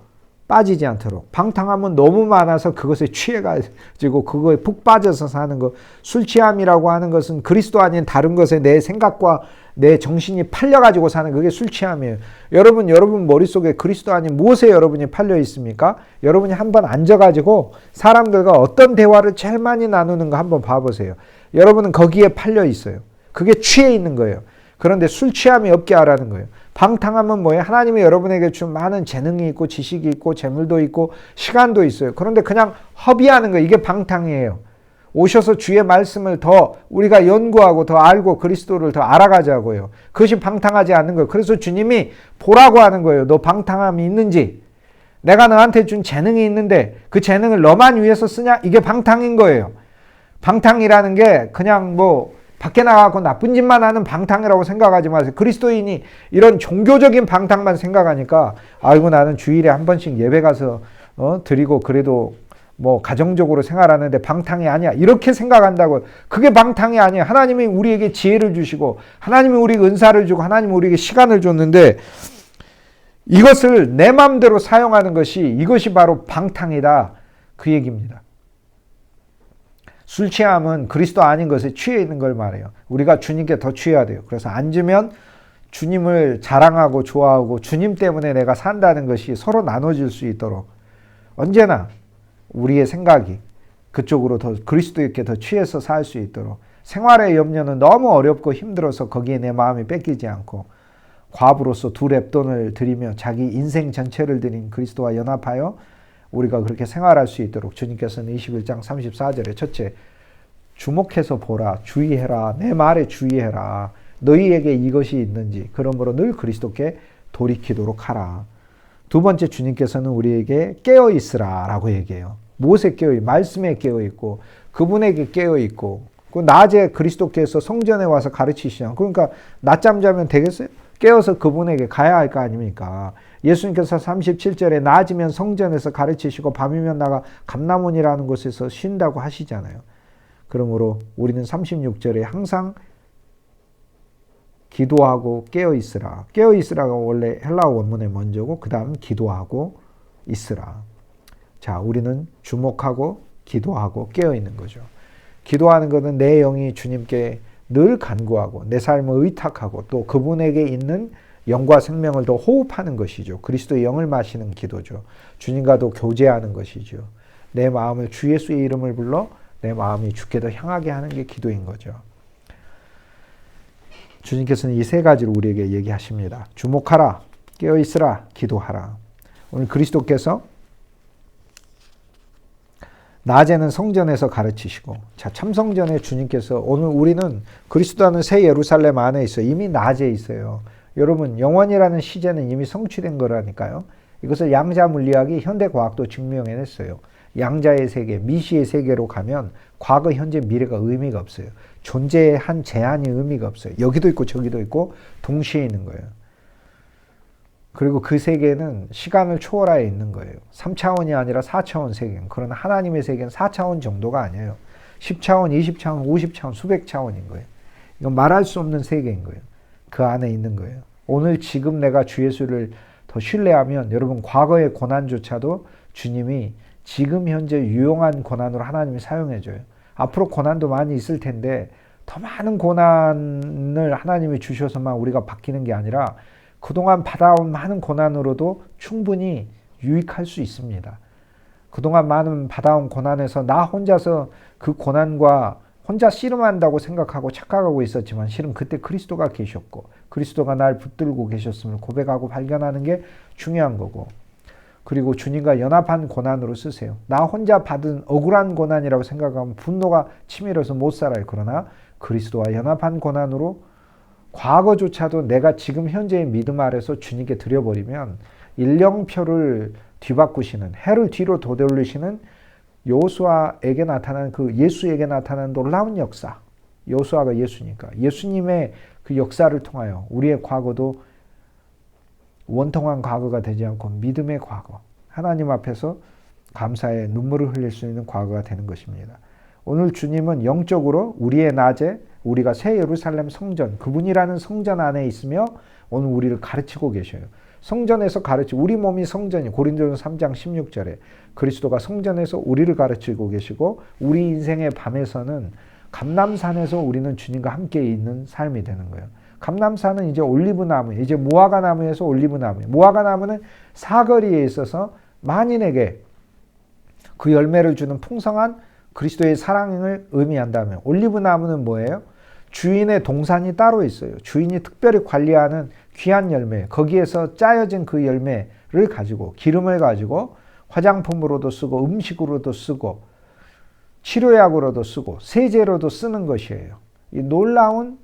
빠지지 않도록. 방탕함은 너무 많아서 그것에 취해가지고 그거에 푹 빠져서 사는 거. 술 취함이라고 하는 것은 그리스도 아닌 다른 것에 내 생각과 내 정신이 팔려가지고 사는 그게 술 취함이에요. 여러분 머릿속에 그리스도 아닌 무엇에 여러분이 팔려 있습니까? 여러분이 한번 앉아가지고 사람들과 어떤 대화를 제일 많이 나누는가 한번 봐보세요. 여러분은 거기에 팔려 있어요. 그게 취해 있는 거예요. 그런데 술 취함이 없게 하라는 거예요. 방탕함은 뭐예요? 하나님이 여러분에게 준 많은 재능이 있고 지식이 있고 재물도 있고 시간도 있어요. 그런데 그냥 허비하는 거예요. 이게 방탕이에요. 오셔서 주의 말씀을 더 우리가 연구하고 더 알고 그리스도를 더 알아가자고요. 그것이 방탕하지 않는 거예요. 그래서 주님이 보라고 하는 거예요. 너 방탕함이 있는지. 내가 너한테 준 재능이 있는데 그 재능을 너만 위해서 쓰냐? 이게 방탕인 거예요. 방탕이라는 게 그냥 뭐 밖에 나가고 나쁜 짓만 하는 방탕이라고 생각하지 마세요. 그리스도인이 이런 종교적인 방탕만 생각하니까 아이고 나는 주일에 한 번씩 예배 가서 드리고 그래도 뭐 가정적으로 생활하는데 방탕이 아니야. 이렇게 생각한다고요. 그게 방탕이 아니야. 하나님이 우리에게 지혜를 주시고 하나님이 우리에게 은사를 주고 하나님이 우리에게 시간을 줬는데 이것을 내 마음대로 사용하는 것이 이것이 바로 방탕이다. 그 얘기입니다. 술 취함은 그리스도 아닌 것에 취해 있는 걸 말해요. 우리가 주님께 더 취해야 돼요. 그래서 앉으면 주님을 자랑하고 좋아하고 주님 때문에 내가 산다는 것이 서로 나눠질 수 있도록 언제나 우리의 생각이 그쪽으로 더 그리스도께 더 취해서 살 수 있도록 생활의 염려는 너무 어렵고 힘들어서 거기에 내 마음이 뺏기지 않고 과부로서 두 렙돈을 드리며 자기 인생 전체를 드린 그리스도와 연합하여 우리가 그렇게 생활할 수 있도록 주님께서는 21장 34절에 첫째 주목해서 보라 주의해라 내 말에 주의해라 너희에게 이것이 있는지 그러므로 늘 그리스도께 돌이키도록 하라. 두 번째 주님께서는 우리에게 깨어있으라 라고 얘기해요. 무엇에 깨어있고 말씀에 깨어있고 그분에게 깨어있고 그 낮에 그리스도께서 성전에 와서 가르치시잖아요. 그러니까 낮잠 자면 되겠어요? 깨어서 그분에게 가야 할 거 아닙니까? 예수님께서 37절에 낮이면 성전에서 가르치시고 밤이면 나가 감람원이라는 곳에서 쉰다고 하시잖아요. 그러므로 우리는 36절에 항상 기도하고 깨어있으라. 깨어있으라가 원래 헬라어 원문의 먼저고 그 다음 기도하고 있으라. 자, 우리는 주목하고 기도하고 깨어있는 거죠. 기도하는 것은 내 영이 주님께 늘 간구하고 내 삶을 의탁하고 또 그분에게 있는 영과 생명을 더 호흡하는 것이죠. 그리스도의 영을 마시는 기도죠. 주님과도 교제하는 것이죠. 내 마음을 주 예수의 이름을 불러 내 마음이 주께 더 향하게 하는 게 기도인 거죠. 주님께서는 이 세 가지를 우리에게 얘기하십니다. 주목하라, 깨어있으라, 기도하라. 오늘 그리스도께서 낮에는 성전에서 가르치시고 자 참성전에 주님께서 오늘 우리는 그리스도라는 새 예루살렘 안에 있어요. 이미 낮에 있어요. 여러분 영원이라는 시제는 이미 성취된 거라니까요. 이것을 양자 물리학이 현대과학도 증명해냈어요. 양자의 세계, 미시의 세계로 가면 과거, 현재, 미래가 의미가 없어요. 존재의 한 제한이 의미가 없어요. 여기도 있고 저기도 있고 동시에 있는 거예요. 그리고 그 세계는 시간을 초월하여 있는 거예요. 3차원이 아니라 4차원 세계는. 그러나 하나님의 세계는 4차원 정도가 아니에요. 10차원, 20차원, 50차원, 수백 차원인 거예요. 이건 말할 수 없는 세계인 거예요. 그 안에 있는 거예요. 오늘 지금 내가 주 예수를 더 신뢰하면 여러분 과거의 고난조차도 주님이 지금 현재 유용한 고난으로 하나님이 사용해줘요. 앞으로 고난도 많이 있을 텐데 더 많은 고난을 하나님이 주셔서만 우리가 바뀌는 게 아니라 그동안 받아온 많은 고난으로도 충분히 유익할 수 있습니다. 그동안 많은 받아온 고난에서 나 혼자서 그 고난과 혼자 씨름한다고 생각하고 착각하고 있었지만 실은 그때 그리스도가 계셨고 그리스도가 날 붙들고 계셨음을 고백하고 발견하는 게 중요한 거고 그리고 주님과 연합한 고난으로 쓰세요. 나 혼자 받은 억울한 고난이라고 생각하면 분노가 치밀어서 못 살아요. 그러나 그리스도와 연합한 고난으로 과거조차도 내가 지금 현재의 믿음 아래서 주님께 드려버리면 일령표를 뒤바꾸시는 해를 뒤로 되돌리시는 여호수아에게 나타난 그 예수에게 나타난 놀라운 역사. 여호수아가 예수니까 예수님의 그 역사를 통하여 우리의 과거도 원통한 과거가 되지 않고 믿음의 과거 하나님 앞에서 감사의 눈물을 흘릴 수 있는 과거가 되는 것입니다. 오늘 주님은 영적으로 우리의 낮에 우리가 새 예루살렘 성전, 그분이라는 성전 안에 있으며 오늘 우리를 가르치고 계셔요. 성전에서 우리 몸이 성전이 고린도전서 3장 16절에 그리스도가 성전에서 우리를 가르치고 계시고 우리 인생의 밤에서는 감람산에서 우리는 주님과 함께 있는 삶이 되는 거예요. 감람산은 이제 올리브나무, 이제 무화과나무에서 올리브나무. 무화과나무는 사거리에 있어서 만인에게 그 열매를 주는 풍성한 그리스도의 사랑을 의미한다면 올리브나무는 뭐예요? 주인의 동산이 따로 있어요. 주인이 특별히 관리하는 귀한 열매, 거기에서 짜여진 그 열매를 가지고 기름을 가지고 화장품으로도 쓰고 음식으로도 쓰고 치료약으로도 쓰고 세제로도 쓰는 것이에요. 이 놀라운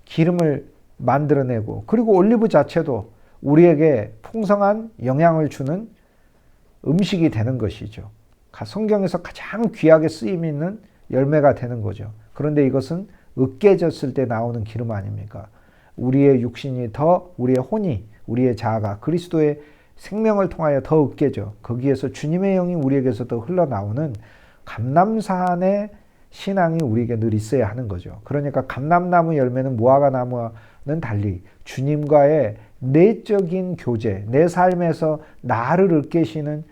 기름을 만들어내고 그리고 올리브 자체도 우리에게 풍성한 영향을 주는 음식이 되는 것이죠. 성경에서 가장 귀하게 쓰임 있는 열매가 되는 거죠. 그런데 이것은 으깨졌을 때 나오는 기름 아닙니까? 우리의 육신이 더 우리의 혼이 우리의 자아가 그리스도의 생명을 통하여 더 으깨져 거기에서 주님의 영이 우리에게서 더 흘러나오는 감람산의 신앙이 우리에게 늘 있어야 하는 거죠. 그러니까 감람나무 열매는 무화과나무와는 달리 주님과의 내적인 교제, 내 삶에서 나를 으깨시는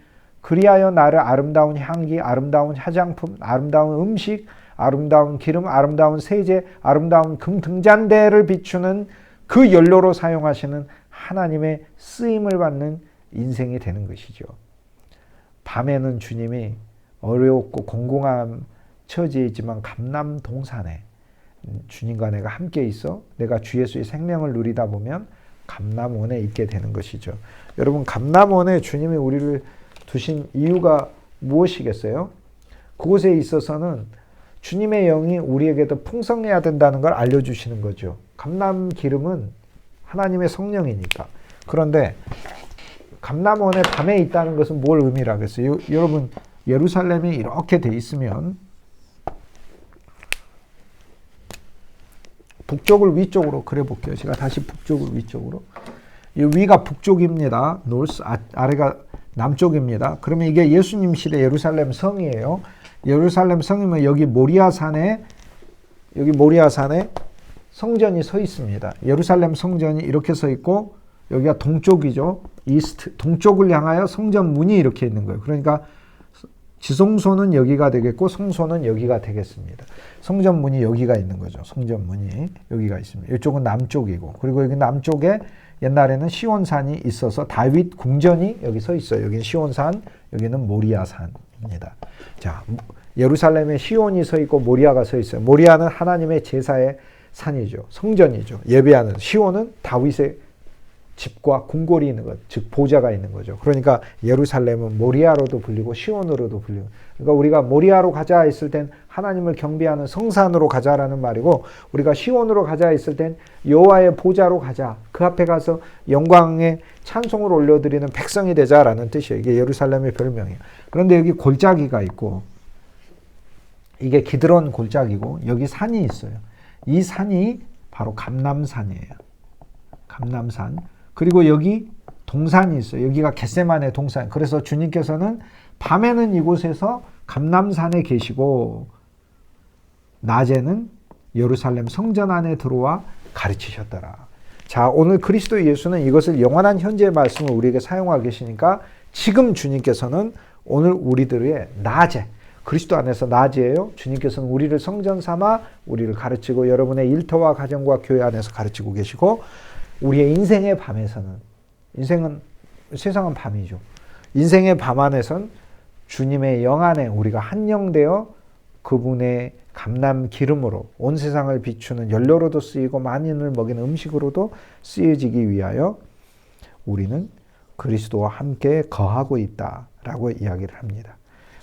그리하여 나를 아름다운 향기, 아름다운 화장품, 아름다운 음식, 아름다운 기름, 아름다운 세제, 아름다운 금 등잔대를 비추는 그 연료로 사용하시는 하나님의 쓰임을 받는 인생이 되는 것이죠. 밤에는 주님이 어렵고 공공한 처지에 있지만 감람 동산에 주님과 내가 함께 있어 내가 주 예수의 생명을 누리다 보면 감람원에 있게 되는 것이죠. 여러분 감람원에 주님이 우리를 두신 이유가 무엇이겠어요? 그곳에 있어서는 주님의 영이 우리에게도 풍성해야 된다는 걸 알려주시는 거죠. 감람 기름은 하나님의 성령이니까. 그런데 감람원에 밤에 있다는 것은 뭘 의미를 하겠어요? 여러분 예루살렘이 이렇게 돼 있으면 북쪽을 위쪽으로 그려볼게요. 제가 다시 북쪽을 위쪽으로. 이 위가 북쪽입니다. 노스, 아래가 남쪽입니다. 그러면 이게 예수님 시대 예루살렘 성이에요. 예루살렘 성이면 여기 모리아산에 성전이 서 있습니다. 예루살렘 성전이 이렇게 서 있고 여기가 동쪽이죠. 이스트, 동쪽을 향하여 성전 문이 이렇게 있는 거예요. 그러니까 지성소는 여기가 되겠고 성소는 여기가 되겠습니다. 성전 문이 여기가 있는 거죠. 성전 문이 여기가 있습니다. 이쪽은 남쪽이고 그리고 여기 남쪽에 옛날에는 시온산이 있어서 다윗 궁전이 여기 서 있어요. 여기는 시온산, 여기는 모리아산입니다. 자, 예루살렘에 시온이 서 있고 모리아가 서 있어요. 모리아는 하나님의 제사의 산이죠. 성전이죠. 예배하는. 시온은 다윗의 집과 궁궐이 있는 것, 즉 보좌가 있는 거죠. 그러니까 예루살렘은 모리아로도 불리고 시온으로도 불리고. 그러니까 우리가 모리아로 가자 했을 땐 하나님을 경배하는 성산으로 가자라는 말이고 우리가 시온으로 가자 했을 땐 여호와의 보좌로 가자. 그 앞에 가서 영광의 찬송을 올려드리는 백성이 되자라는 뜻이에요. 이게 예루살렘의 별명이에요. 그런데 여기 골짜기가 있고 이게 기드론 골짜기고 여기 산이 있어요. 이 산이 바로 감람산이에요. 감람산. 그리고 여기 동산이 있어요. 여기가 겟세마네 동산. 그래서 주님께서는 밤에는 이곳에서 감람산에 계시고 낮에는 예루살렘 성전 안에 들어와 가르치셨더라. 자, 오늘 그리스도 예수는 이것을 영원한 현재의 말씀을 우리에게 사용하고 계시니까 지금 주님께서는 오늘 우리들의 낮에 그리스도 안에서 낮이에요. 주님께서는 우리를 성전 삼아 우리를 가르치고 여러분의 일터와 가정과 교회 안에서 가르치고 계시고 우리의 인생의 밤에서는 세상은 밤이죠. 인생의 밤 안에선 주님의 영 안에 우리가 한영되어 그분의 감람 기름으로 온 세상을 비추는 연료로도 쓰이고 만인을 먹이는 음식으로도 쓰여지기 위하여 우리는 그리스도와 함께 거하고 있다라고 이야기를 합니다.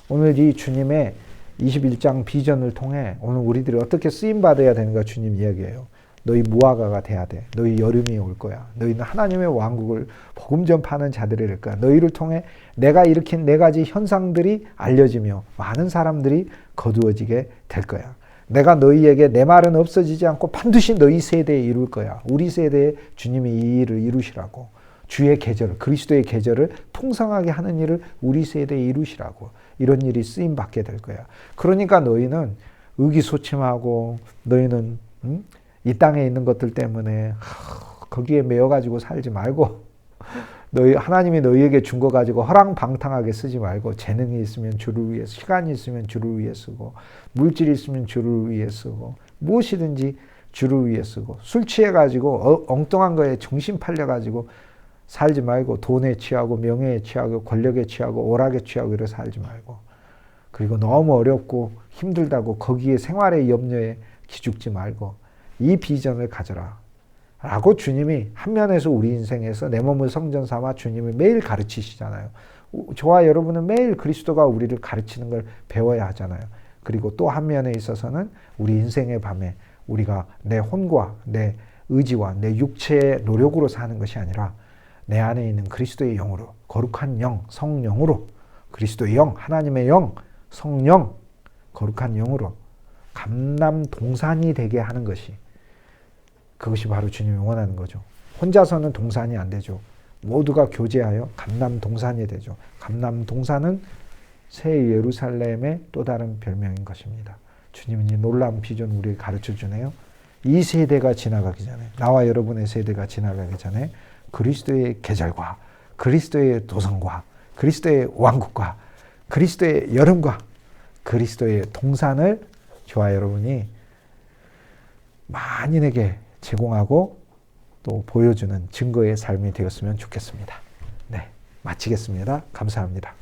오늘 이 주님의 21장 비전을 통해 오늘 우리들이 어떻게 쓰임받아야 되는가 주님 이야기해요. 너희 무화과가 돼야 돼. 너희 여름이 올 거야. 너희는 하나님의 왕국을 복음 전파하는 자들이 될 거야. 너희를 통해 내가 일으킨 4가지 현상들이 알려지며 많은 사람들이 거두어지게 될 거야. 내가 너희에게 내 말은 없어지지 않고 반드시 너희 세대에 이룰 거야. 우리 세대에 주님이 이 일을 이루시라고. 주의 계절을, 그리스도의 계절을 풍성하게 하는 일을 우리 세대에 이루시라고. 이런 일이 쓰임 받게 될 거야. 그러니까 너희는 의기소침하고 너희는 이 땅에 있는 것들 때문에 거기에 매여가지고 살지 말고 너희 하나님이 너희에게 준 거 가지고 허랑방탕하게 쓰지 말고 재능이 있으면 주를 위해 시간이 있으면 주를 위해 쓰고 물질이 있으면 주를 위해 쓰고 무엇이든지 주를 위해 쓰고 술 취해가지고 엉뚱한 거에 정신 팔려가지고 살지 말고 돈에 취하고 명예에 취하고 권력에 취하고 오락에 취하고 이래 살지 말고 그리고 너무 어렵고 힘들다고 거기에 생활의 염려에 기죽지 말고 이 비전을 가져라 라고 주님이 한 면에서 우리 인생에서 내 몸을 성전 삼아 주님을 매일 가르치시잖아요. 저와 여러분은 매일 그리스도가 우리를 가르치는 걸 배워야 하잖아요. 그리고 또 한 면에 있어서는 우리 인생의 밤에 우리가 내 혼과 내 의지와 내 육체의 노력으로 사는 것이 아니라 내 안에 있는 그리스도의 영으로 거룩한 영, 성령으로 그리스도의 영, 하나님의 영, 성령, 거룩한 영으로 감남동산이 되게 하는 것이 그것이 바로 주님이 원하는 거죠. 혼자서는 동산이 안 되죠. 모두가 교제하여 감남동산이 되죠. 감남동산은 새 예루살렘의 또 다른 별명인 것입니다. 주님은 이 놀라운 비전 우리에게 가르쳐 주네요. 이 세대가 지나가기 전에 나와 여러분의 세대가 지나가기 전에 그리스도의 계절과 그리스도의 도성과 그리스도의 왕국과 그리스도의 여름과 그리스도의 동산을 저와 여러분이 만인에게 제공하고 또 보여주는 증거의 삶이 되었으면 좋겠습니다. 네, 마치겠습니다. 감사합니다.